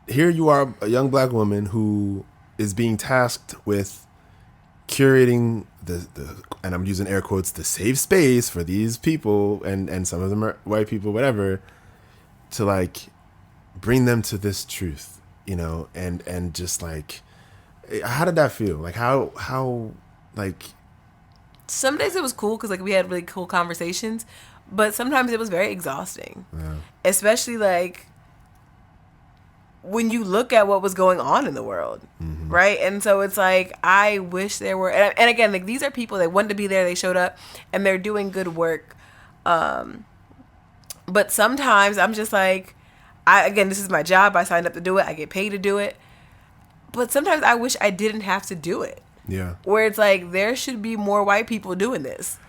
here you are, a young black woman who is being tasked with curating the and I'm using air quotes, the safe space for these people, and some of them are white people, whatever, to like bring them to this truth, and just like, how did that feel? Like how like some days it was cool because like we had really cool conversations, but sometimes it was very exhausting. Yeah. Especially like when you look at what was going on in the world, right? And so it's like, I wish there were, and again, like these are people that wanted to be there, they showed up, and they're doing good work. But sometimes I'm just like, again, this is my job, I signed up to do it, I get paid to do it. But sometimes I wish I didn't have to do it. Yeah. Where it's like, there should be more white people doing this.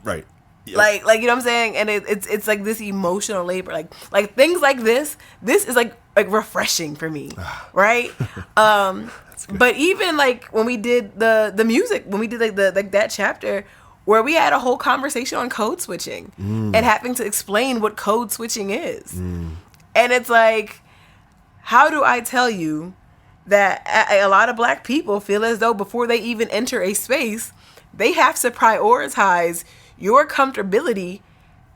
Right. Yep. Like you know what I'm saying? And it's like this emotional labor. Like things like this is like refreshing for me. Right? But even like when we did the music, when we did like that chapter where we had a whole conversation on code switching and having to explain what code switching is. And it's like, how do I tell you that a lot of black people feel as though before they even enter a space, they have to prioritize your comfortability.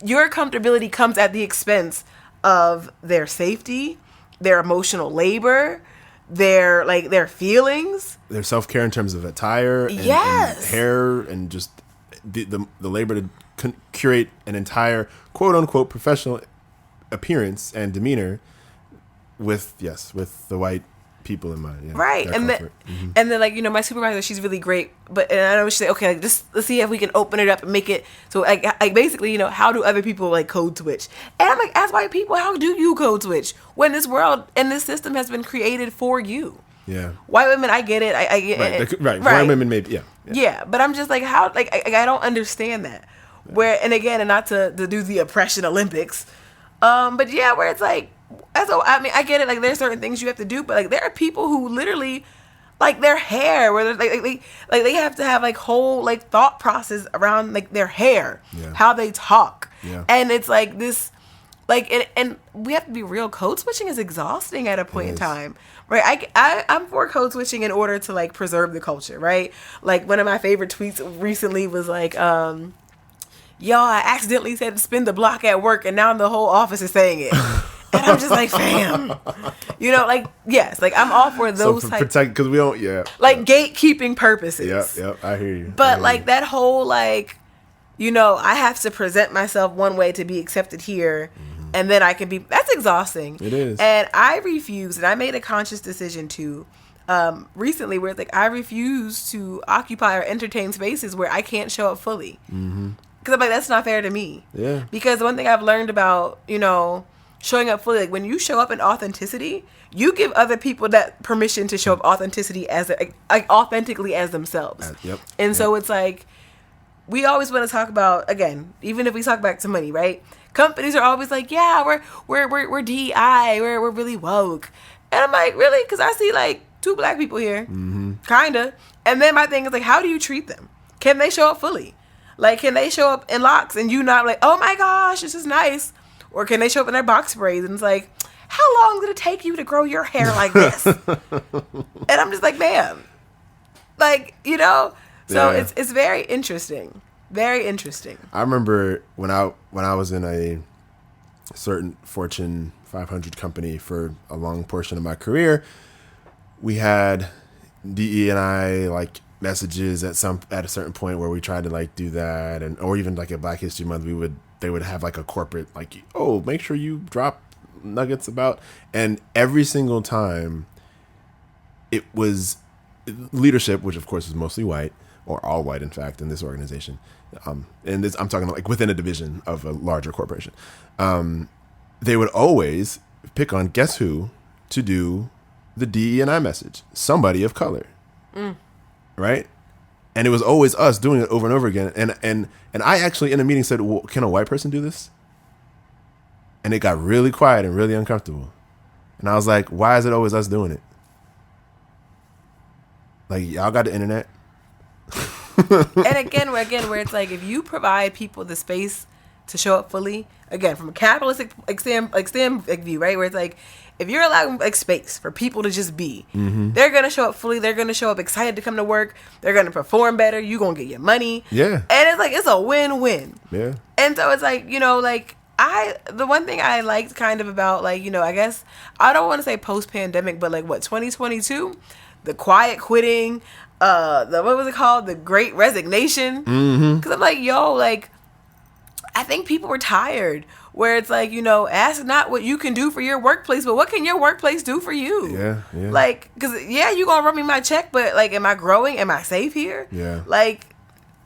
Your comfortability comes at the expense of their safety, their emotional labor, their feelings, their self-care in terms of attire and hair, and just the labor to curate an entire quote-unquote professional appearance and demeanor with the white people in mind. Yeah, right. And then like, you know, my supervisor, she's really great, but and I know she said, okay, like, just let's see if we can open it up and make it so like basically, you know, how do other people like code switch? And I'm like, as white people, how do you code switch when this world and this system has been created for you? Yeah. White women, I get it. I get it. Right. White women maybe yeah, but I'm just like, how, like I don't understand that. Yeah. Where, and again, and not to do the oppression Olympics, but yeah, where it's like, so I mean, I get it. Like, there's certain things you have to do, but like, there are people who literally, like, their hair, where they have to have like whole like thought process around like their hair, how they talk, and it's like this, like, and we have to be real. Code switching is exhausting at a point in time, right? I'm for code switching in order to like preserve the culture, right? Like, one of my favorite tweets recently was like, y'all, I accidentally said spin the block at work, and now the whole office is saying it. And I'm just like, fam, you know, like, yes, like I'm all for those types. Protect, because we don't, like gatekeeping purposes. Yeah, I hear you. But like that whole, like, you know, I have to present myself one way to be accepted here, and then I can be, that's exhausting. It is. And I refuse, and I made a conscious decision to, recently, where it's like, I refuse to occupy or entertain spaces where I can't show up fully. Because I'm like, that's not fair to me. Yeah. Because one thing I've learned about, you know, showing up fully, like when you show up in authenticity, you give other people that permission to show up authenticity as like authentically as themselves. So it's like, we always want to talk about, again, even if we talk back to money, right? Companies are always like, yeah, we're DEI, we're really woke, and I'm like, really? Because I see like 2 black people here, kinda. And then my thing is like, how do you treat them? Can they show up fully? Like, can they show up in locks and you not like, oh my gosh, this is nice? Or can they show up in their box braids and it's like, how long did it take you to grow your hair like this? And I'm just like, man, like, you know, so it's very interesting. Very interesting. I remember when I was in a certain Fortune 500 company for a long portion of my career, we had DE&I like messages at a certain point where we tried to like do that, and or even like at Black History Month they would have like a corporate like, oh, make sure you drop nuggets about, and every single time it was leadership, which of course is mostly white, or all white in fact in this organization, and this, I'm talking like within a division of a larger corporation, they would always pick on guess who to do the DE&I message, somebody of color. Right? And it was always us doing it over and over again. And I actually in a meeting said, well, can a white person do this? And it got really quiet and really uncomfortable. And I was like, why is it always us doing it? Like, y'all got the internet. And again, where it's like, if you provide people the space to show up fully, again, from a capitalistic view, right? Where it's like, if you're allowing like space for people to just be, they're going to show up fully. They're going to show up excited to come to work. They're going to perform better. You're going to get your money. Yeah. And it's like, it's a win-win. Yeah. And so it's like, you know, like the one thing I liked kind of about like, you know, I guess I don't want to say post-pandemic, but like what, 2022, the quiet quitting, what was it called? The Great Resignation. Because I'm like, yo, like, I think people were tired. Where it's like, ask not what you can do for your workplace, but what can your workplace do for you? Yeah. Like, because, you going to run me my check, but, like, am I growing? Am I safe here? Yeah. Like,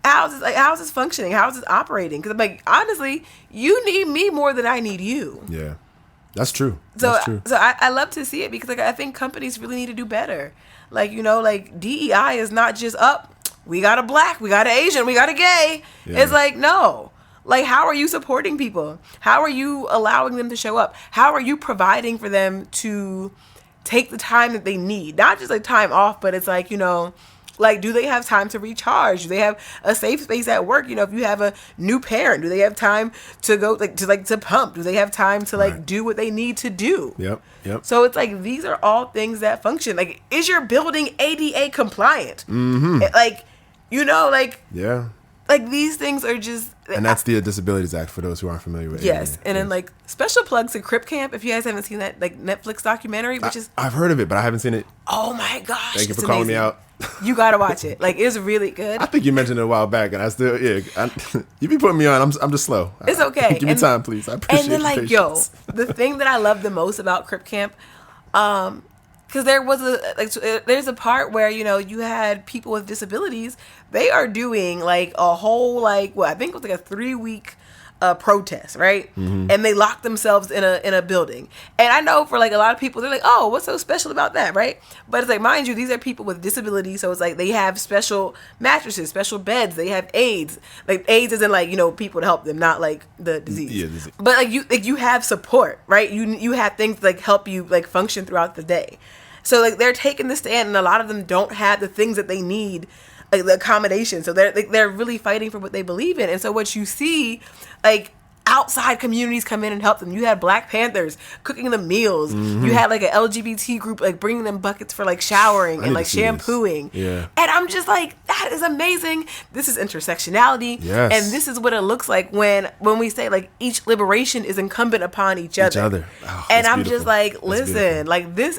how's this functioning? How's this operating? Because I'm like, honestly, you need me more than I need you. Yeah. That's true. So, That's true. So I love to see it because, like, I think companies really need to do better. Like, like, DEI is not just we got a black, we got an Asian, we got a gay. Yeah. It's like, no. Like, how are you supporting people? How are you allowing them to show up? How are you providing for them to take the time that they need? Not just like time off, but it's like, like, do they have time to recharge? Do they have a safe space at work? If you have a new parent, do they have time to go to pump? Do they have time to do what they need to do? Yep. So it's like, these are all things that function. Like, is your building ADA compliant? Like, yeah. Like, these things are just... And that's the Disabilities Act for those who aren't familiar with it. Yes. And then, like, special plugs to Crip Camp, if you guys haven't seen that, like, Netflix documentary, which is... I've heard of it, but I haven't seen it. Oh, my gosh. Thank you for calling me out. You got to watch it. Like, it's really good. I think you mentioned it a while back, and I still... Yeah, you be putting me on. I'm just slow. It's okay. Give me time, please. I appreciate it. And then, like, the thing that I love the most about Crip Camp... Because there's a part where, you had people with disabilities. They are doing, like, a whole, like, I think it was like a 3-week protest, right? And they locked themselves in a building. And I know for, like, a lot of people, they're like, oh, what's so special about that, right? But it's like, mind you, these are people with disabilities. So it's like they have special mattresses, special beds. They have aids. Like, aids isn't like, people to help them, not like the disease. Yeah, disease. But, like, you have support, right? You have things to, like, help you, like, function throughout the day. So, like, they're taking the stand, and a lot of them don't have the things that they need, like the accommodation. So they're really fighting for what they believe in. And so what you see, like, outside communities come in and help them. You had Black Panthers cooking them meals. You had, like, an LGBT group, like, bringing them buckets for, like, showering and, like, shampooing. Yeah. And I'm just like, that is amazing. This is intersectionality. Yes. And this is what it looks like when we say, like, each liberation is incumbent upon each other. Oh, and I'm beautiful. just like, listen, like, this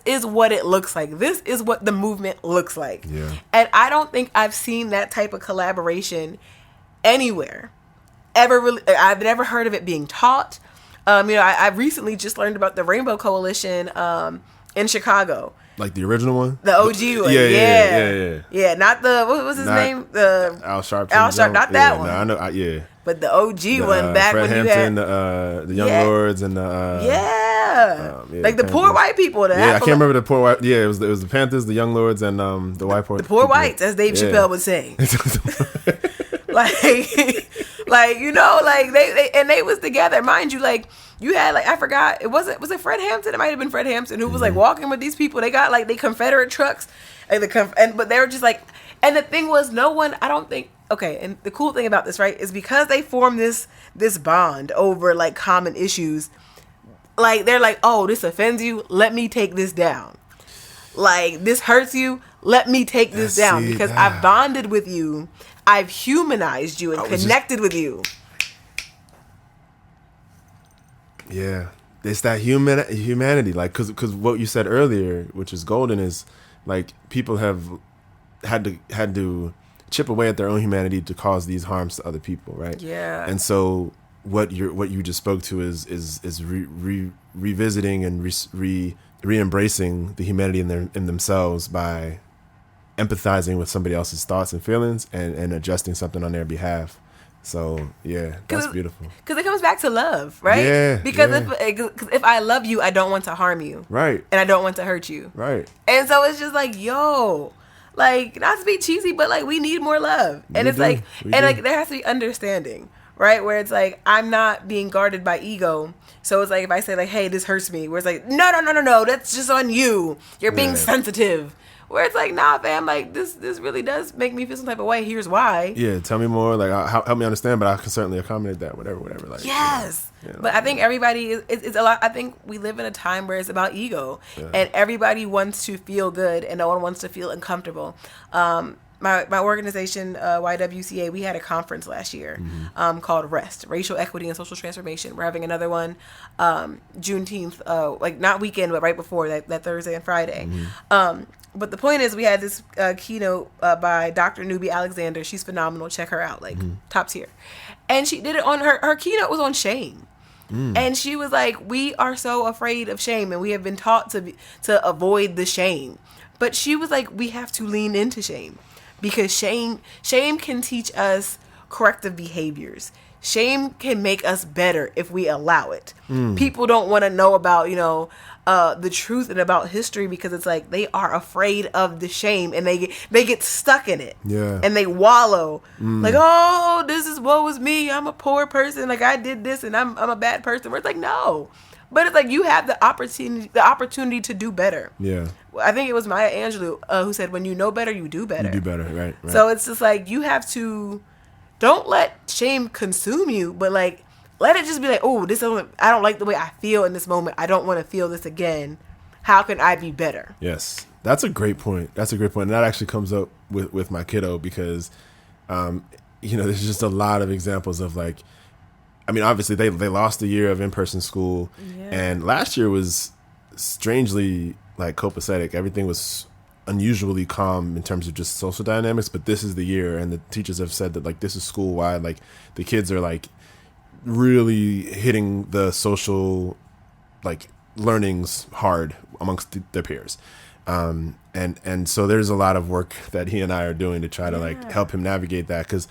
is what it looks like. This is what the movement looks like. Yeah. And I don't think I've seen that type of collaboration anywhere. I've never heard of it being taught. I recently just learned about the Rainbow Coalition in Chicago. Like the original one? The OG one. Yeah. Not the, what was his name? The Al Sharpton. Not that one. No, I know. Yeah. But the OG one back Fred when Hampton, you had the Young Lords and the like the poor white people. I can't remember the poor white. Yeah, it was the Panthers, the Young Lords, and the white poor. The poor whites, as Dave Chappelle would say. like they was together, mind you. Like, you had, like, I forgot, was it Fred Hampton? It might have been Fred Hampton who was like walking with these people. They got, like, they Confederate trucks, but they were just like, and the thing was, no one, I don't think. Okay, and the cool thing about this, right, is because they formed this bond over, like, common issues, like, they're like, oh, this offends you, let me take this down. Like, this hurts you, let me take this down. Because I've bonded with you, I've humanized you and connected with you. Yeah, it's that humanity, like, because what you said earlier, which is golden, is, like, people have had to chip away at their own humanity to cause these harms to other people, right? Yeah. And so what you just spoke to is revisiting and re-embracing the humanity in themselves by empathizing with somebody else's thoughts and feelings and adjusting something on their behalf. So yeah, that's beautiful. Because it comes back to love, right? Yeah. Because if I love you, I don't want to harm you, right? And I don't want to hurt you, right? And so it's just like, yo, like, not to be cheesy, but, like, we need more love, and like there has to be understanding, right? Where it's like, I'm not being guarded by ego. So it's like, if I say, like, hey, this hurts me, where it's like, no, that's just on you. You're being sensitive. Where it's like, nah, fam, like, this really does make me feel some type of way. Here's why. Yeah, tell me more. Like, help me understand, but I can certainly accommodate that. Whatever. Like, yes. But I think everybody it's a lot. I think we live in a time where it's about ego, and everybody wants to feel good, and no one wants to feel uncomfortable. my organization, YWCA, we had a conference last year called REST, Racial Equity and Social Transformation. We're having another one Juneteenth, like not weekend, but right before that Thursday and Friday. But the point is, we had this keynote by Dr. Newbie Alexander. She's phenomenal. Check her out, like top tier. And she did it on her keynote was on shame. And she was like, we are so afraid of shame, and we have been taught to avoid the shame. But she was like, we have to lean into shame, because shame can teach us corrective behaviors. Shame can make us better if we allow it. People don't want to know about, the truth and about history, because it's like they are afraid of the shame, and they get stuck in it. Yeah. And they wallow. Like, oh, this is woe is me. I'm a poor person. Like, I did this and I'm a bad person. Where it's like, no. But it's like you have the opportunity to do better. Yeah. I think it was Maya Angelou who said, when you know better, you do better. You do better, right. So it's just like, you have to, don't let shame consume you, but like, let it just be like, oh, I don't like the way I feel in this moment. I don't want to feel this again. How can I be better? Yes. That's a great point. And that actually comes up with my kiddo, because, there's just a lot of examples of like, I mean, obviously they lost a year of in-person school, and last year was strangely like copacetic. Everything was unusually calm in terms of just social dynamics, but this is the year, and the teachers have said that like this is school wide. Like the kids are like really hitting the social like learnings hard amongst their peers. And so there's a lot of work that he and I are doing to try to like help him navigate that, because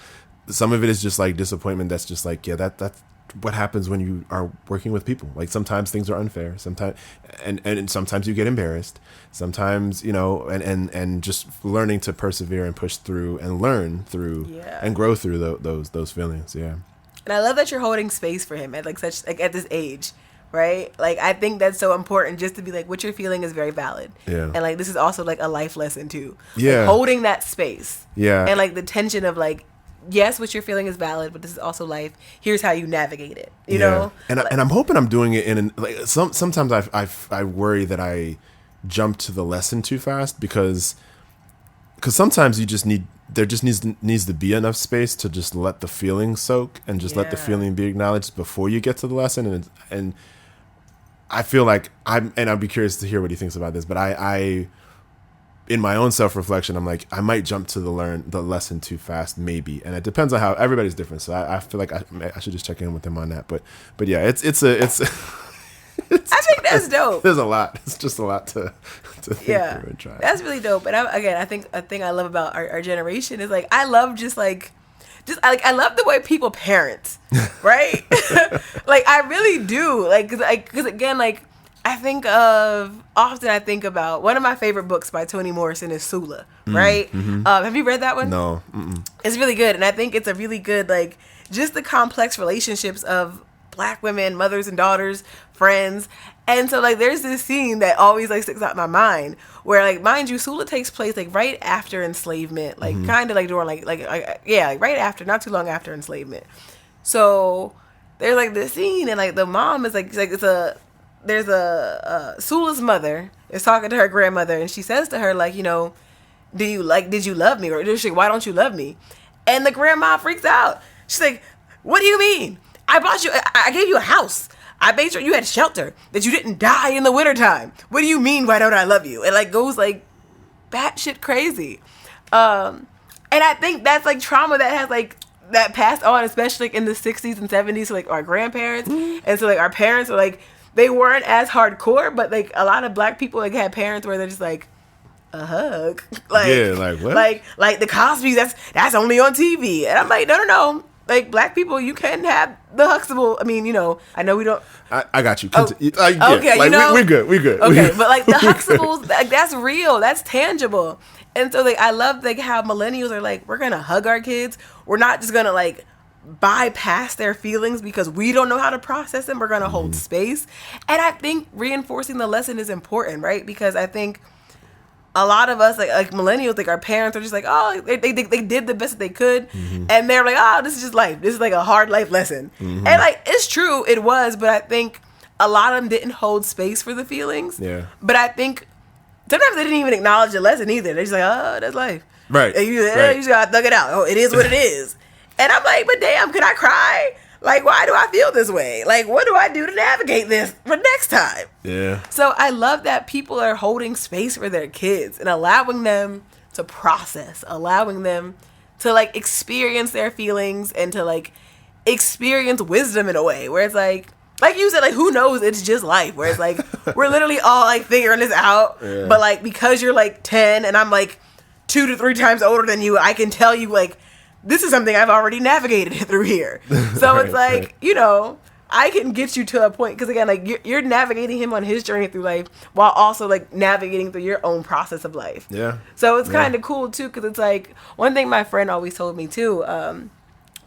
some of it is just like disappointment. That's just like, that's what happens when you are working with people. Like sometimes things are unfair, sometimes, and sometimes you get embarrassed, sometimes, and just learning to persevere and push through and learn through and grow through those feelings. Yeah. And I love that you're holding space for him at at this age, right? Like, I think that's so important, just to be like, what you're feeling is very valid. Yeah. And like, this is also like a life lesson too. Yeah. Like, holding that space. Yeah. And like the tension of like, yes, what you're feeling is valid, but this is also life. Here's how you navigate it. You know. And I'm hoping I'm doing it in like sometimes I worry that I jump to the lesson too fast, because sometimes you just needs to be enough space to just let the feeling soak and just let the feeling be acknowledged before you get to the lesson. And I feel like I'd be curious to hear what he thinks about this, but I in my own self-reflection, I'm like, I might jump to the lesson too fast, maybe. And it depends on how everybody's different. So I feel like I should just check in with him on that. But yeah, it's I think that's dope. There's a lot. It's just a lot to think through and try. That's really dope. And I think a thing I love about our generation is like, I love I love the way people parent, right? Like, I really do. Because again, like, I think about one of my favorite books by Toni Morrison is Sula, right? Have you read that one? No. It's really good. And I think it's a really good, like, just the complex relationships of Black women, mothers and daughters, friends. And so, like, there's this scene that always, like, sticks out in my mind where, like, mind you, Sula takes place, like, right after enslavement, like, kind of, like, during, like, right after, not too long after enslavement. So there's, like, this scene, and, like, the mom is, like there's Sula's mother is talking to her grandmother, and she says to her, like, did you love me? Or she's like, why don't you love me? And the grandma freaks out. She's like, what do you mean? I gave you a house. I made sure you had shelter, that you didn't die in the wintertime. What do you mean, why don't I love you? It, like, goes, like, batshit crazy. And I think that's, like, trauma that has, like, that passed on, especially, like, in the 60s and 70s to, like, our grandparents. And so, like, our parents were, like, they weren't as hardcore, but, like, a lot of Black people, like, had parents where they're just, like, a hug. Like, yeah, like, what? Like the Cosby's, that's only on TV. And I'm like, no. Like, Black people, you can have the Huxtable. I mean, I know we don't. I got you. Okay, like, we're good. Okay, but, like, the Huxtables, like, that's real. That's tangible. And so, like, I love, like, how millennials are like, we're going to hug our kids. We're not just going to, like, bypass their feelings because we don't know how to process them. We're going to hold space. And I think reinforcing the lesson is important, right? Because I think a lot of us, like millennials, like, our parents are just like, oh, they did the best that they could. And they're like, oh, this is just life. This is like a hard life lesson. And, like, it's true, it was, but I think a lot of them didn't hold space for the feelings. Yeah. But I think sometimes they didn't even acknowledge the lesson either. They're just like, oh, that's life. Right. And you just gotta thug it out. Oh, it is what it is. And I'm like, but damn, can I cry? Like, why do I feel this way? Like, what do I do to navigate this for next time? Yeah. So I love that people are holding space for their kids and allowing them to process, allowing them to like experience their feelings and to like experience wisdom in a way where it's like you said, like, who knows? It's just life. Where it's like, we're literally all like figuring this out. Yeah. But like, because you're like 10 and I'm like 2 to 3 times older than you, I can tell you like, this is something I've already navigated through here. So it's like, you know, I can get you to a point. Because again, like you're navigating him on his journey through life while also like navigating through your own process of life. Yeah. So it's kind of cool too. Because it's like one thing my friend always told me too,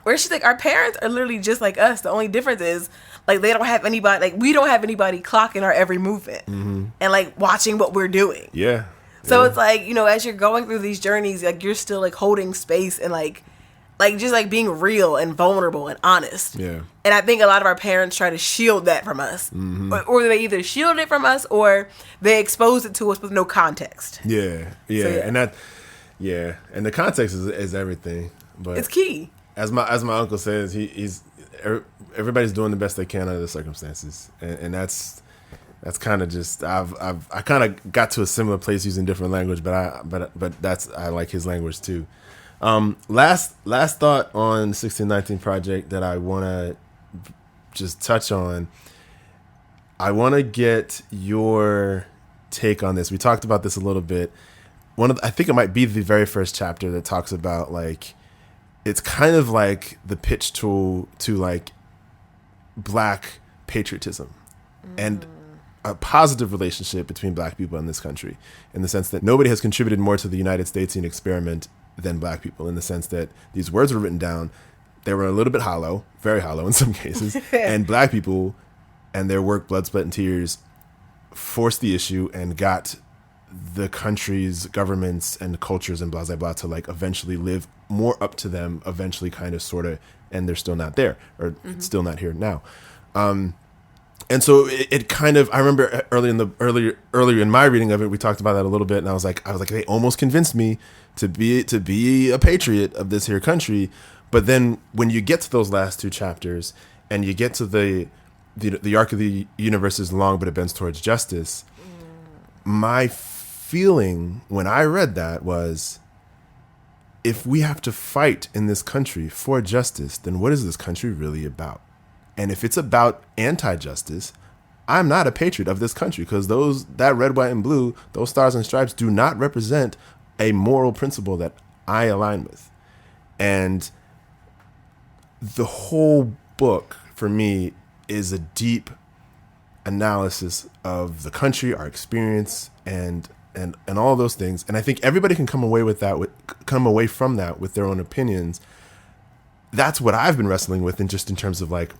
where she's like, our parents are literally just like us. The only difference is like they don't have anybody, like we don't have anybody clocking our every movement and like watching what we're doing. Yeah. So it's like, you know, as you're going through these journeys, like you're still like holding space and like just like being real and vulnerable and honest. Yeah. And I think a lot of our parents try to shield that from us. Or they either shield it from us or they expose it to us with no context. Yeah. Yeah. So, and that, yeah. And the context is everything. But it's key. As my uncle says, everybody's doing the best they can under the circumstances. And that's kind of just, I kind of got to a similar place using different language, but that's, I like his language too. Last thought on 1619 Project that I want to just touch on. I want to get your take on this. We talked about this a little bit. I think it might be the very first chapter that talks about like, it's kind of like the pitch tool to like Black patriotism and a positive relationship between Black people in this country, in the sense that nobody has contributed more to the United Statesian experiment than Black people, in the sense that these words were written down. They were a little bit hollow, very hollow in some cases, and Black people and their work, blood, sweat, and tears forced the issue and got the country's governments and cultures and blah, blah, blah to like eventually live more up to them, eventually kind of, sort of, and they're still not there, or still not here now. And so it kind of, I remember earlier in my reading of it, we talked about that a little bit, and I was like, they almost convinced me to be a patriot of this here country. But then when you get to those last 2 chapters and you get to the arc of the universe is long, but it bends towards justice. My feeling when I read that was, if we have to fight in this country for justice, then what is this country really about? And if it's about anti-justice, I'm not a patriot of this country, because that red, white, and blue, those stars and stripes do not represent a moral principle that I align with. And the whole book for me is a deep analysis of the country, our experience, and all those things. And I think everybody can come away from that with their own opinions. That's what I've been wrestling with, in terms of like,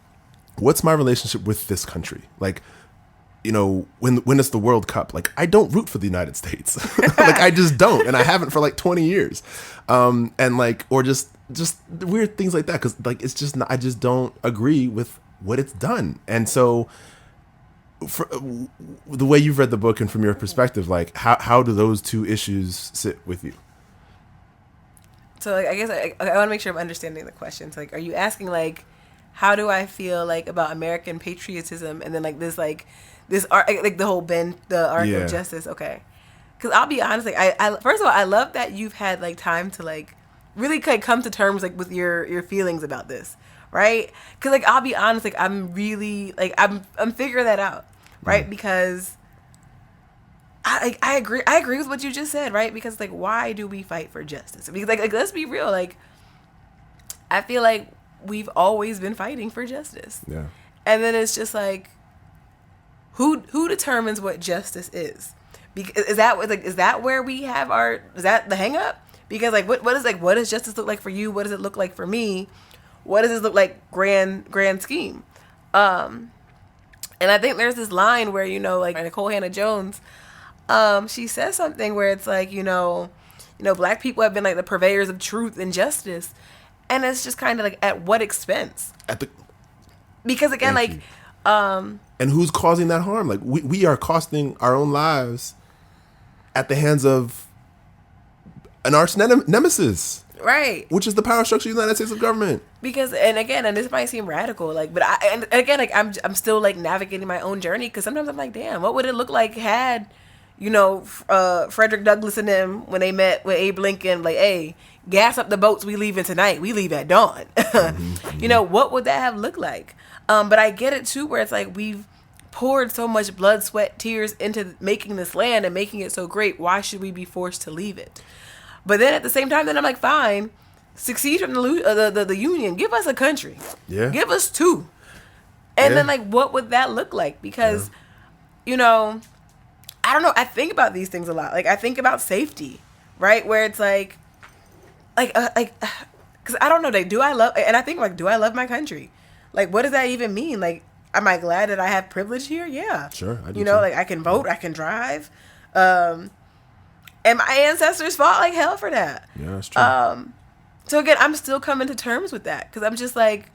what's my relationship with this country? Like, you know, when it's the World Cup, like, I don't root for the United States. Like, I just don't. And I haven't for like 20 years. And like, or just weird things like that. Cause like, it's just not, I just don't agree with what it's done. And so for the way you've read the book and from your perspective, like how do those 2 issues sit with you? So like, I guess I want to make sure I'm understanding the question. So like, are you asking like, how do I feel like about American patriotism, and then like this arc, like the whole the arc of justice? Okay, because I'll be honest, like I first of all, I love that you've had like time to like really like come to terms like with your feelings about this, right? Because like I'll be honest, like I'm really like I'm figuring that out, right? Because I agree with what you just said, right? Because like, why do we fight for justice? Because like let's be real, like I feel like we've always been fighting for justice. Yeah. And then it's just like, who determines what justice is? Because is that where we have is that the hang up? Because like what does justice look like for you? What does it look like for me? What does it look like grand scheme? And I think there's this line where, you know, like Nikole Hannah-Jones, she says something where it's like, you know, Black people have been like the purveyors of truth and justice. And it's just kind of like, at what expense? Because again, like, and who's causing that harm? Like, we are costing our own lives at the hands of an arch nemesis. Right. Which is the power structure of the United States of government. Because, and this might seem radical, like, but I'm still like navigating my own journey, because sometimes I'm like, damn, what would it look like had, Frederick Douglass and them, when they met with Abe Lincoln, like, hey, gas up the boats, we leaving tonight, we leave at dawn. What would that have looked like? But I get it too, where it's like, we've poured so much blood, sweat, tears into making this land and making it so great. Why should we be forced to leave it? But then at the same time, then I'm like, fine, succeed from the Union. Give us a country. Yeah. Give us two. And then, like, what would that look like? Because, I don't know. I think about these things a lot. Like, I think about safety, right? Where it's like, because I don't know. Like, do I love my country? Like, what does that even mean? Like, am I glad that I have privilege here? Yeah. Sure. I do like, I can vote, I can drive. And my ancestors fought like hell for that. Yeah, that's true. So again, I'm still coming to terms with that, because I'm just like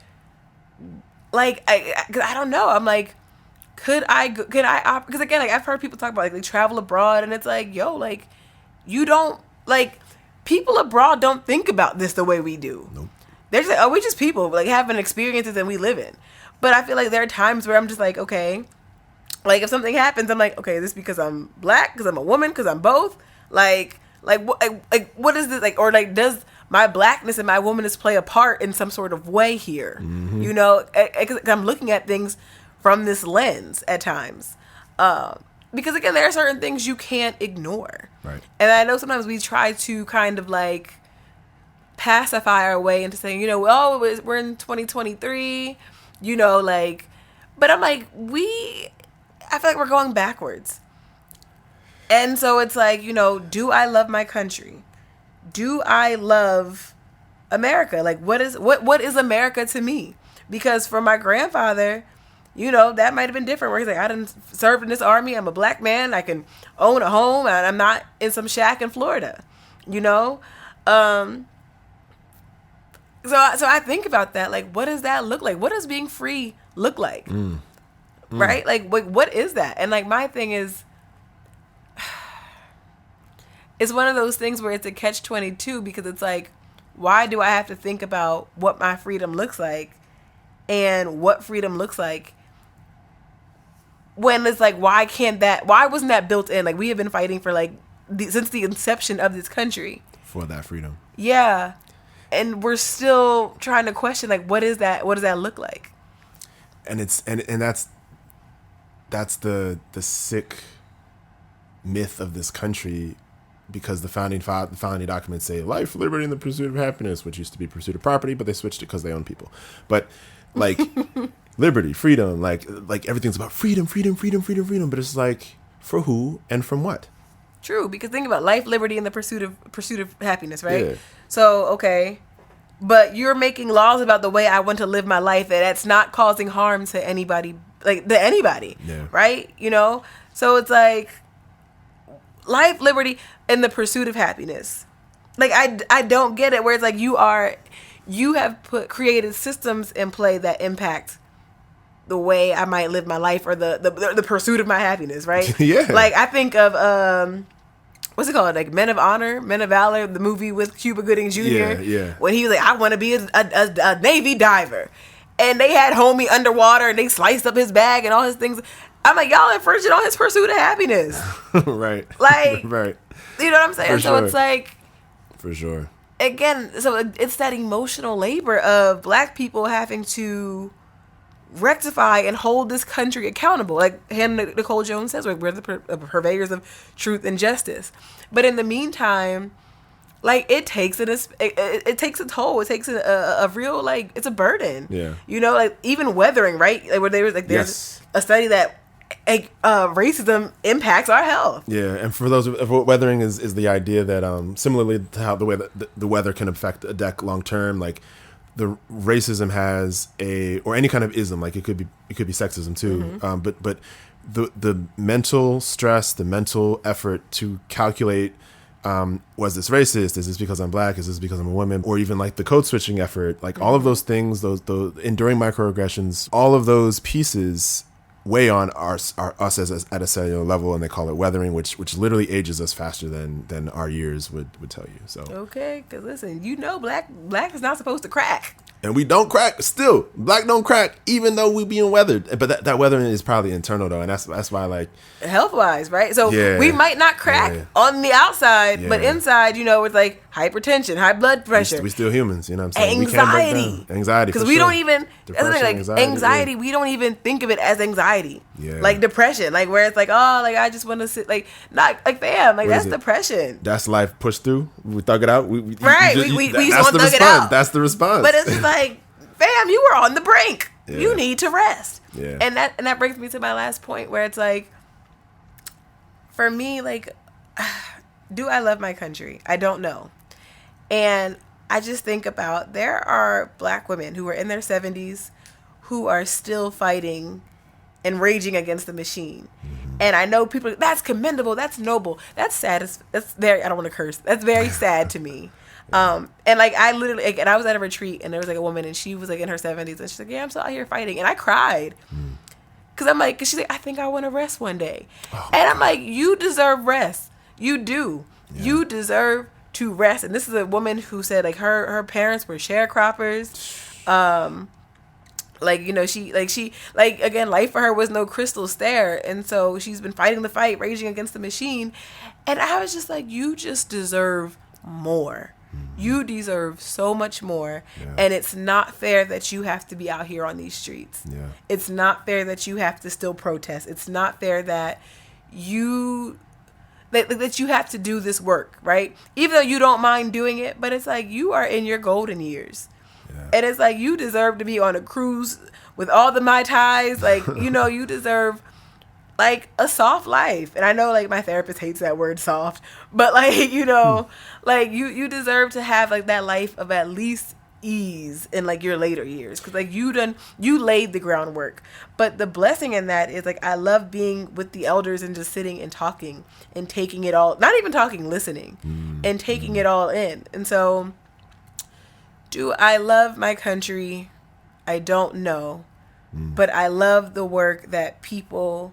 I don't know. I'm like, could I? Because again, like, I've heard people talk about, like, they travel abroad, and it's like, yo, like, you don't, like, people abroad don't think about this the way we do. Nope. They're just like, oh, we're just people, like, having experiences and we live in. But I feel like there are times where I'm just like, okay, like, if something happens, I'm like, okay, this is because I'm black, because I'm a woman, because I'm both. Like what is this, like, or like, does my blackness and my womanness play a part in some sort of way here? Mm-hmm. Because I'm looking at things from this lens at times. Because again, there are certain things you can't ignore. Right. And I know sometimes we try to kind of like pacify our way into saying, we're in 2023, but I'm like, I feel like we're going backwards. And so it's like, do I love my country? Do I love America? Like, what is America to me? Because for my grandfather, that might have been different, where he's like, I didn't serve in this army, I'm a black man, I can own a home, and I'm not in some shack in Florida, So I think about that, like, what does that look like? What does being free look like? Right? Like, what is that? And like, my thing is, it's one of those things where it's a catch-22, because it's like, why do I have to think about what my freedom looks like and what freedom looks like, when it's like, why wasn't that built in? Like, we have been fighting for like since the inception of this country for that freedom. Yeah. And we're still trying to question, like, what is that? What does that look like? And it's and that's the sick myth of this country, because the founding documents say life, liberty, and the pursuit of happiness, which used to be pursuit of property, but they switched it because they own people. But like liberty, freedom, like everything's about freedom. But it's like, for who and from what? True, because think about life, liberty, and the pursuit of happiness, right? Yeah. So, okay, but you're making laws about the way I want to live my life that's not causing harm to anybody, Yeah. Right? So it's like life, liberty, and the pursuit of happiness. Like, I don't get it, where it's like you have created systems in play that impact the way I might live my life, or the pursuit of my happiness, right? Yeah. Like, I think of what's it called? Like Men of Honor, Men of Valor, the movie with Cuba Gooding Jr. Yeah. When he was like, I want to be a Navy diver, and they had homie underwater and they sliced up his bag and all his things. I'm like, y'all infringing on his pursuit of happiness. Right. Like, right. You know what I'm saying? For so sure. it's like, for sure. Again, so it's that emotional labor of Black people having to rectify and hold this country accountable. Like Hannah Nikole Jones says, we're the purveyors of truth and justice. But in the meantime, like, it takes it takes a toll. It takes a real, like, it's a burden. Yeah. Like, even weathering, right? Like, where there's Yes. a study that racism impacts our health. Yeah, and for those, weathering is the idea that similarly to how the way that the weather can affect a deck long term, like the racism has or any kind of ism, like it could be sexism too. Mm-hmm. But the mental stress, the mental effort to calculate, was this racist? Is this because I'm Black? Is this because I'm a woman? Or even like the code switching effort, like all of those things, those enduring microaggressions, all of those pieces, way on us as at a cellular level, and they call it weathering, which literally ages us faster than our years would tell you. So okay, because listen, black is not supposed to crack. And we don't crack. Still, black don't crack, even though we being weathered. But that weathering is probably internal though, and that's why, like, health wise, right? So we might not crack on the outside, but inside, it's like hypertension, high blood pressure. We still humans, you know what I'm saying? Anxiety, because we don't even anxiety. We don't even think of it as anxiety. Yeah. Like depression, like where it's like, oh, like I just want to sit, like not like fam, like that's depression. That's life pushed through. We thug it out. We just want to thug it out. That's the response. But it's just like, fam, you were on the brink. Yeah. You need to rest. Yeah. And that brings me to my last point, where it's like, for me, like, do I love my country? I don't know. And I just think about, there are black women who are in their 70s who are still fighting and raging against the machine. Mm-hmm. And I know people, that's commendable, that's noble, that's sad, that's very, I don't want to curse, that's very sad to me. And like, I literally, like, and I was at a retreat, and there was like a woman, and she was like in her 70s, and she's like, yeah, I'm still out here fighting. And I cried. Cause I'm like, cause she's like, I think I want to rest one day. And I'm like, you deserve rest. You do. Yeah. You deserve to rest. And this is a woman who said, like, her parents were sharecroppers. She again, life for her was no crystal stair. And so she's been fighting the fight, raging against the machine. And I was just like, you just deserve more. You deserve so much more. Yeah. And it's not fair that you have to be out here on these streets. Yeah. It's not fair that you have to still protest. It's not fair that you have to do this work, right? Even though you don't mind doing it, but it's like, you are in your golden years. Yeah. And it's like, you deserve to be on a cruise with all the Mai Tais. Like, you deserve like a soft life. And I know, like, my therapist hates that word soft, but like, like you deserve to have like that life of at least ease in like your later years, because like you laid the groundwork. But the blessing in that is, like, I love being with the elders and just sitting and talking and taking it all, not even talking, listening and taking it all in. And so, do I love my country? I don't know, but I love the work that people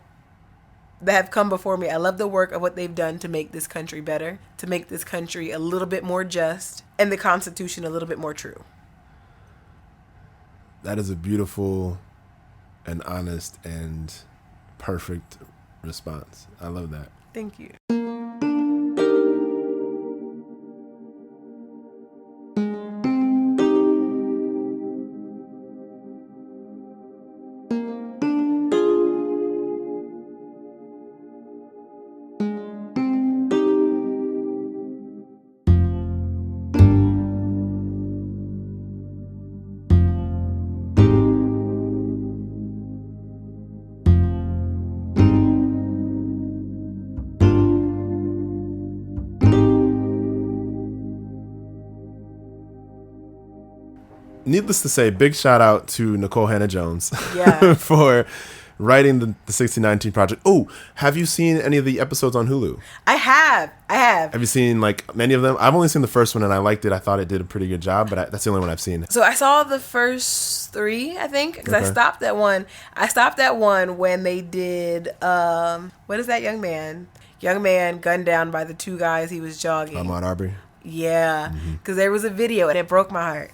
that have come before me. I love the work of what they've done to make this country better, to make this country a little bit more just, and the Constitution a little bit more true. That is a beautiful and honest and perfect response. I love that. Thank you. Needless to say, big shout out to Nikole Hannah-Jones for writing the 1619 Project. Oh, have you seen any of the episodes on Hulu? I have. Have you seen like many of them? I've only seen the first one, and I liked it. I thought it did a pretty good job, but that's the only one I've seen. So I saw the first 3, I think, because I stopped at one. I stopped at one when they did, what is that young man gunned down by the 2 guys he was jogging. Ahmaud Arbery. Yeah, because there was a video, and it broke my heart.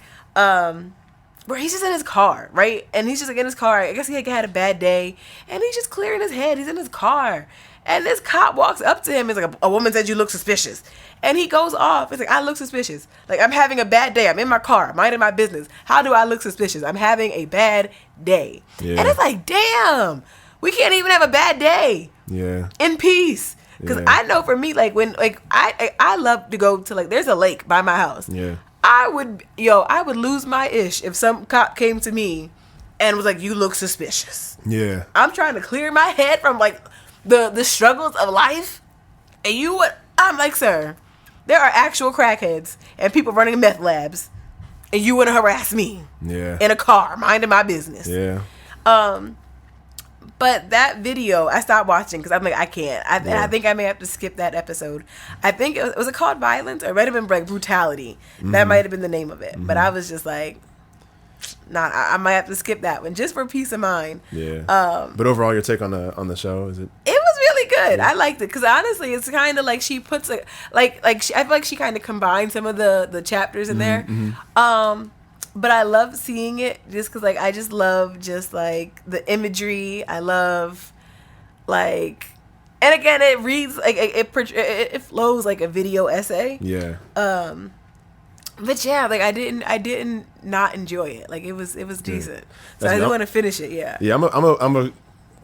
Where he's just in his car, right? And he's just like in his car. I guess he had a bad day, and he's just clearing his head. He's in his car, and this cop walks up to him. He's like, a woman said you look suspicious, and he goes off. It's like, I look suspicious. Like, I'm having a bad day. I'm in my car, minding my business. How do I look suspicious? I'm having a bad day. Yeah. And it's like, damn, we can't even have a bad day. Yeah. In peace. Because I know for me, like, when, like, I love to go to, like, there's a lake by my house. Yeah. I would lose my ish if some cop came to me and was like, you look suspicious. Yeah. I'm trying to clear my head from like the struggles of life. And I'm like, sir, there are actual crackheads and people running meth labs, and you want to harass me in a car, minding my business. Yeah. But that video, I stopped watching because I'm like, I can't. I think I may have to skip that episode. I think was it called Violence, or it might have been like Brutality. That might have been the name of it. But I was just like, I might have to skip that one just for peace of mind. Yeah. But overall, your take on the show, is it? It was really good. Yeah. I liked it because honestly, it's kind of like she puts I feel like she kind of combined some of the chapters in there. But I love seeing it just because like I just love just like the imagery. I love like, and again, it reads like it flows like a video essay. Yeah. But yeah, like I didn't not enjoy it. Like it was decent. So I do want to finish it. Yeah. Yeah, I'm a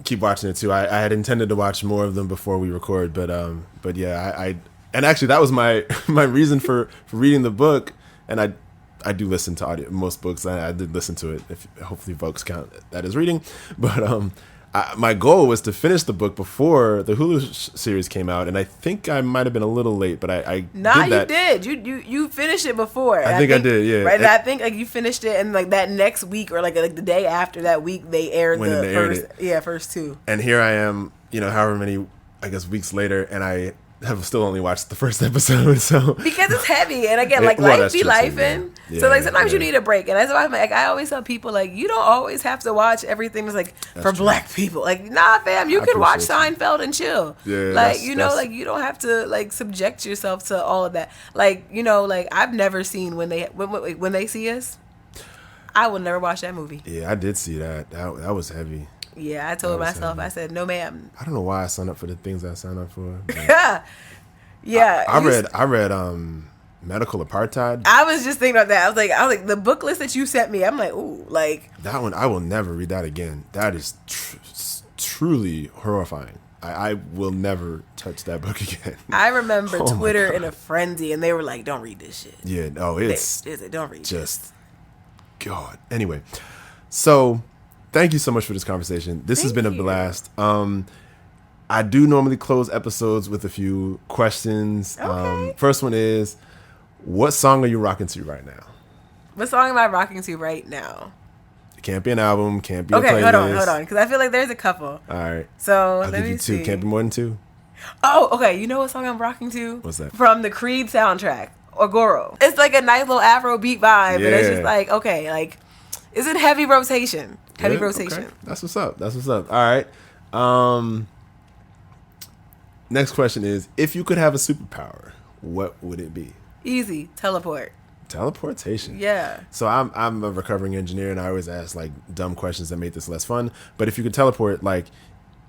keep watching it too. I had intended to watch more of them before we record, but yeah, I and actually that was my reason for reading the book, and I do listen to audio most books. I did listen to it. If hopefully folks count that as reading, but my goal was to finish the book before the Hulu series came out, and I think I might have been a little late, but I did that. You finished it before. I think I did, yeah. Right, I think like you finished it, and like that next week or like the day after that week they aired first two. And here I am, however many weeks later, and I have still only watched the first episode, so because it's heavy, and again, like life be lifing. Yeah, so like sometimes you need a break, and that's why I'm like I always tell people like you don't always have to watch everything that's like for true. Black people. Like nah, fam, you can watch Seinfeld and chill. Yeah, like you don't have to like subject yourself to all of that. Like like I've never seen when they see us. I will never watch that movie. Yeah, I did see that. That was heavy. Yeah, I told myself, heavy. I said, no, ma'am. I don't know why I signed up for the things I signed up for. Yeah. I read Medical Apartheid. I was just thinking about that. I was like, the book list that you sent me, I'm like, ooh, like. That one, I will never read that again. That is truly horrifying. I will never touch that book again. I remember Twitter in a frenzy, and they were like, don't read this shit. Yeah, no, don't read just, God. Anyway, so... Thank you so much for this conversation. This has been a blast. I do normally close episodes with a few questions. Okay. First one is, what song are you rocking to right now? What song am I rocking to right now? It can't be an album. Can't be a playlist. Okay, hold on. Because I feel like there's a couple. All right. So I'll give you two. See. Can't be more than two. Oh, okay. You know what song I'm rocking to? What's that? From the Creed soundtrack, Ogogoro. It's like a nice little Afro beat vibe. Yeah. And it's just like, okay, like, it's in heavy rotation. Heavy rotation. Okay. That's what's up. All right. Next question is, if you could have a superpower, what would it be? Easy. Teleport. Teleportation. Yeah. So I'm a recovering engineer, and I always ask like dumb questions that make this less fun. But if you could teleport, like,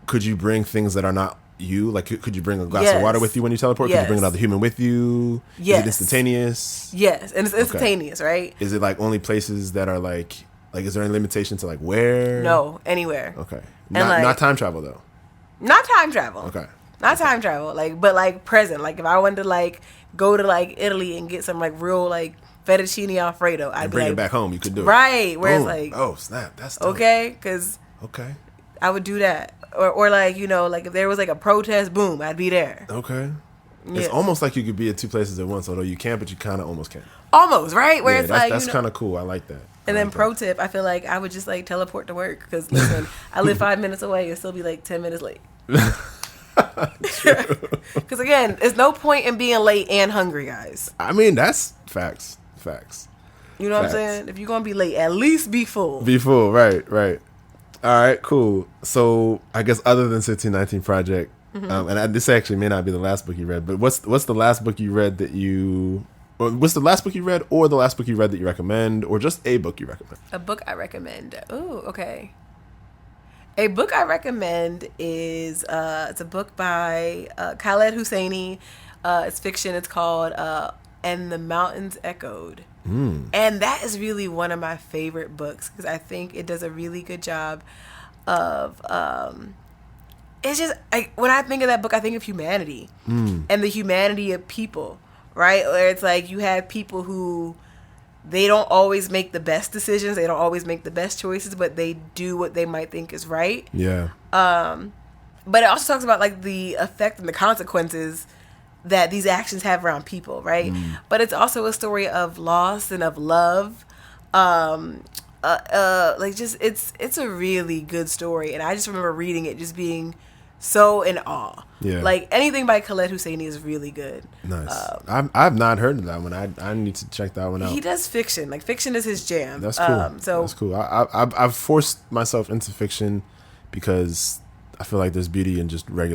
could you bring things that are not you? Like, could you bring a glass of water with you when you teleport? Yes. Could you bring another human with you? Yes. Is it instantaneous? Yes, and it's instantaneous, right? Is it like only places that are like, is there any limitation to like where? No, anywhere. Okay. Not time travel though. Not time travel. Okay. Not time travel. But like present. Like if I wanted to like go to like Italy and get some like real like fettuccine Alfredo, I'd bring it back home. You could do it. Right. Where it's like, oh snap, that's dope. Okay, because I would do that. Or like like if there was like a protest, boom, I'd be there. Okay. Yeah. It's almost like you could be at two places at once, although you can't, but you kind of almost can. Almost, right? Where it's that's kind of cool. I like that. And then pro tip, I feel like I would just like teleport to work because listen, I live 5 minutes away and still be like 10 minutes late. Because again, there's no point in being late and hungry, guys. I mean, that's facts. You know what I'm saying? If you're gonna be late, at least be full. Be full, right. All right, cool. So I guess other than 1619 Project, and this actually may not be the last book you read, but what's the last book you read that you? What's the last book you read, or the last book you read that you recommend, or just a book you recommend? A book I recommend. Ooh, okay. A book I recommend is it's a book by Khaled Hosseini. It's fiction. It's called "And the Mountains Echoed," and that is really one of my favorite books because I think it does a really good job of. It's just when I think of that book, I think of humanity and the humanity of people. Right? Where it's like you have people who they don't always make the best decisions. They don't always make the best choices, but they do what they might think is right. Yeah. But it also talks about like the effect and the consequences that these actions have around people, right? But it's also a story of loss and of love. Like just it's a really good story. And I just remember reading it just being so in awe. Yeah. Like anything by Khaled Hosseini is really good. Nice. I've not heard of that one. I need to check that one out. He does fiction. Like fiction is his jam. That's cool. That's cool. I've forced myself into fiction because I feel like there's beauty in just I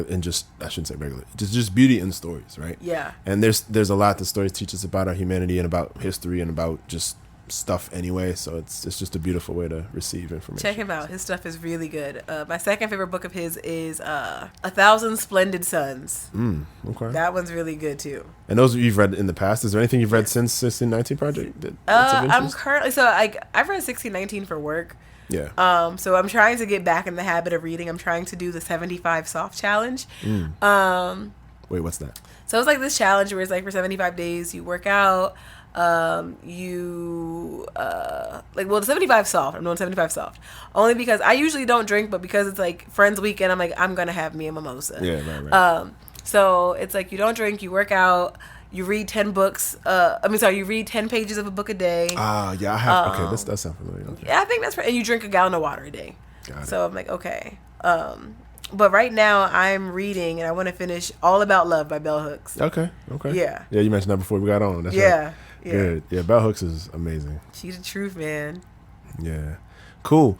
shouldn't say regular, just beauty in stories, right? Yeah. And there's a lot that stories teach us about our humanity and about history and about just stuff anyway, so it's just a beautiful way to receive information. Check him out. His stuff is really good. My second favorite book of his is A Thousand Splendid Suns. Okay. That one's really good too. And those you've read in the past, is there anything you've read since 1619 Project that's of interest? I'm currently I've read 1619 for work. Yeah. So I'm trying to get back in the habit of reading. I'm trying to do the 75 soft challenge. Wait, what's that? So it's like this challenge where it's like for 75 days you work out. The 75 soft. I'm doing 75 soft only because I usually don't drink, but because it's like Friends Weekend, I'm like, I'm gonna have me a mimosa. Yeah, right. So it's like you don't drink, you work out, you read 10 books. You read 10 pages of a book a day. Yeah, I have. Okay, that sounds familiar. Okay. Yeah, I think that's right. And you drink a gallon of water a day. Got it. So I'm like, okay. But right now I'm reading and I want to finish All About Love by Bell Hooks. Okay. Yeah. Yeah, you mentioned that before we got on. That's yeah. Right. Yeah. Good. Yeah, Bell Hooks is amazing. She's the truth, man. Yeah. Cool.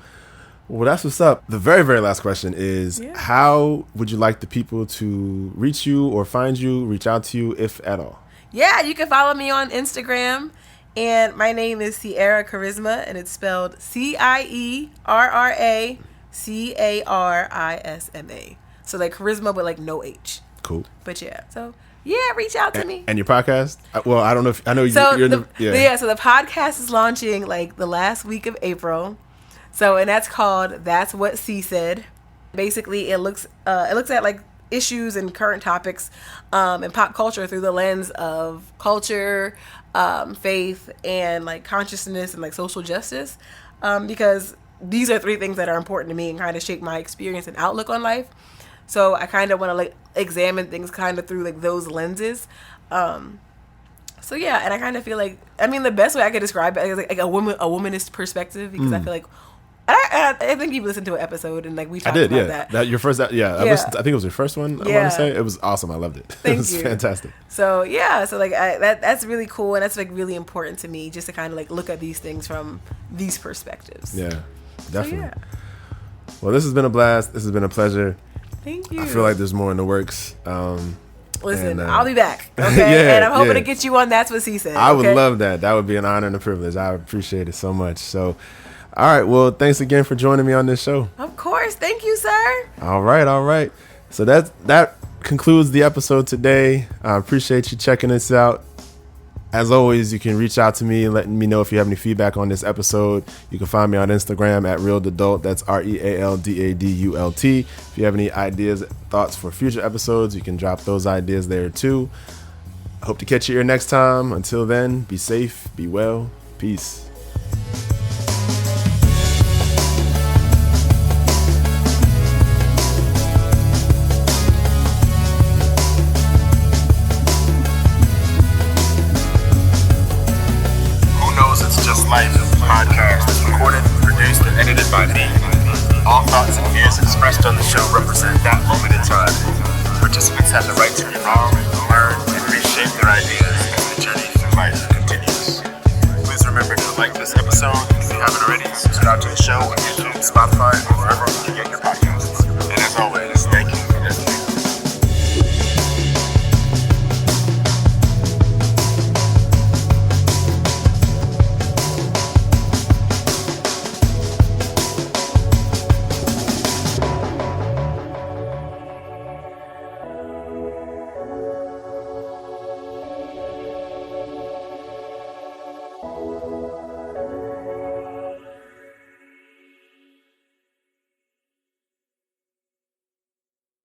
Well, that's what's up. The very, very last question is, how would you like the people to reach you or find you, reach out to you, if at all? Yeah, you can follow me on Instagram. And my name is Cierra Carisma, and it's spelled CIERRACARISMA. So like charisma, but like no H. Cool. But yeah, so... Yeah, reach out to me. And your podcast? Well, I don't know if I know so you're so the podcast is launching like the last week of April. So and that's called That's What C Said. Basically, it looks at like issues and current topics and pop culture through the lens of culture, faith, and like consciousness and like social justice, because these are three things that are important to me and kind of shape my experience and outlook on life. So I kind of want to like examine things kind of through like those lenses. So yeah, and I kind of feel like, I mean, the best way I could describe it is like a womanist perspective, because I feel like I think you've listened to an episode and like we talked about that. That your first, I think it was your first one. I want to say it was awesome. I loved it. It was fantastic. So yeah, so like that's really cool, and that's like really important to me, just to kind of like look at these things from these perspectives. Yeah, definitely. So, yeah. Well, this has been a blast. This has been a pleasure. Thank you. I feel like there's more in the works. Listen, I'll be back. Okay, and I'm hoping to get you on That's What She Said. I would love that. That would be an honor and a privilege. I appreciate it so much. So, all right. Well, thanks again for joining me on this show. Of course. Thank you, sir. All right. So that concludes the episode today. I appreciate you checking this out. As always, you can reach out to me and letting me know if you have any feedback on this episode. You can find me on Instagram at RealDadult. That's RealDadult. If you have any ideas, thoughts for future episodes, you can drop those ideas there too. I hope to catch you here next time. Until then, be safe, be well, peace. Podcast is recorded, produced, and edited by me. All thoughts and views expressed on the show represent that moment in time. Participants have the right to be wrong, learn, and reshape their ideas as the journey through life continues. Please remember to like this episode if you haven't already. Subscribe to the show on YouTube, Spotify,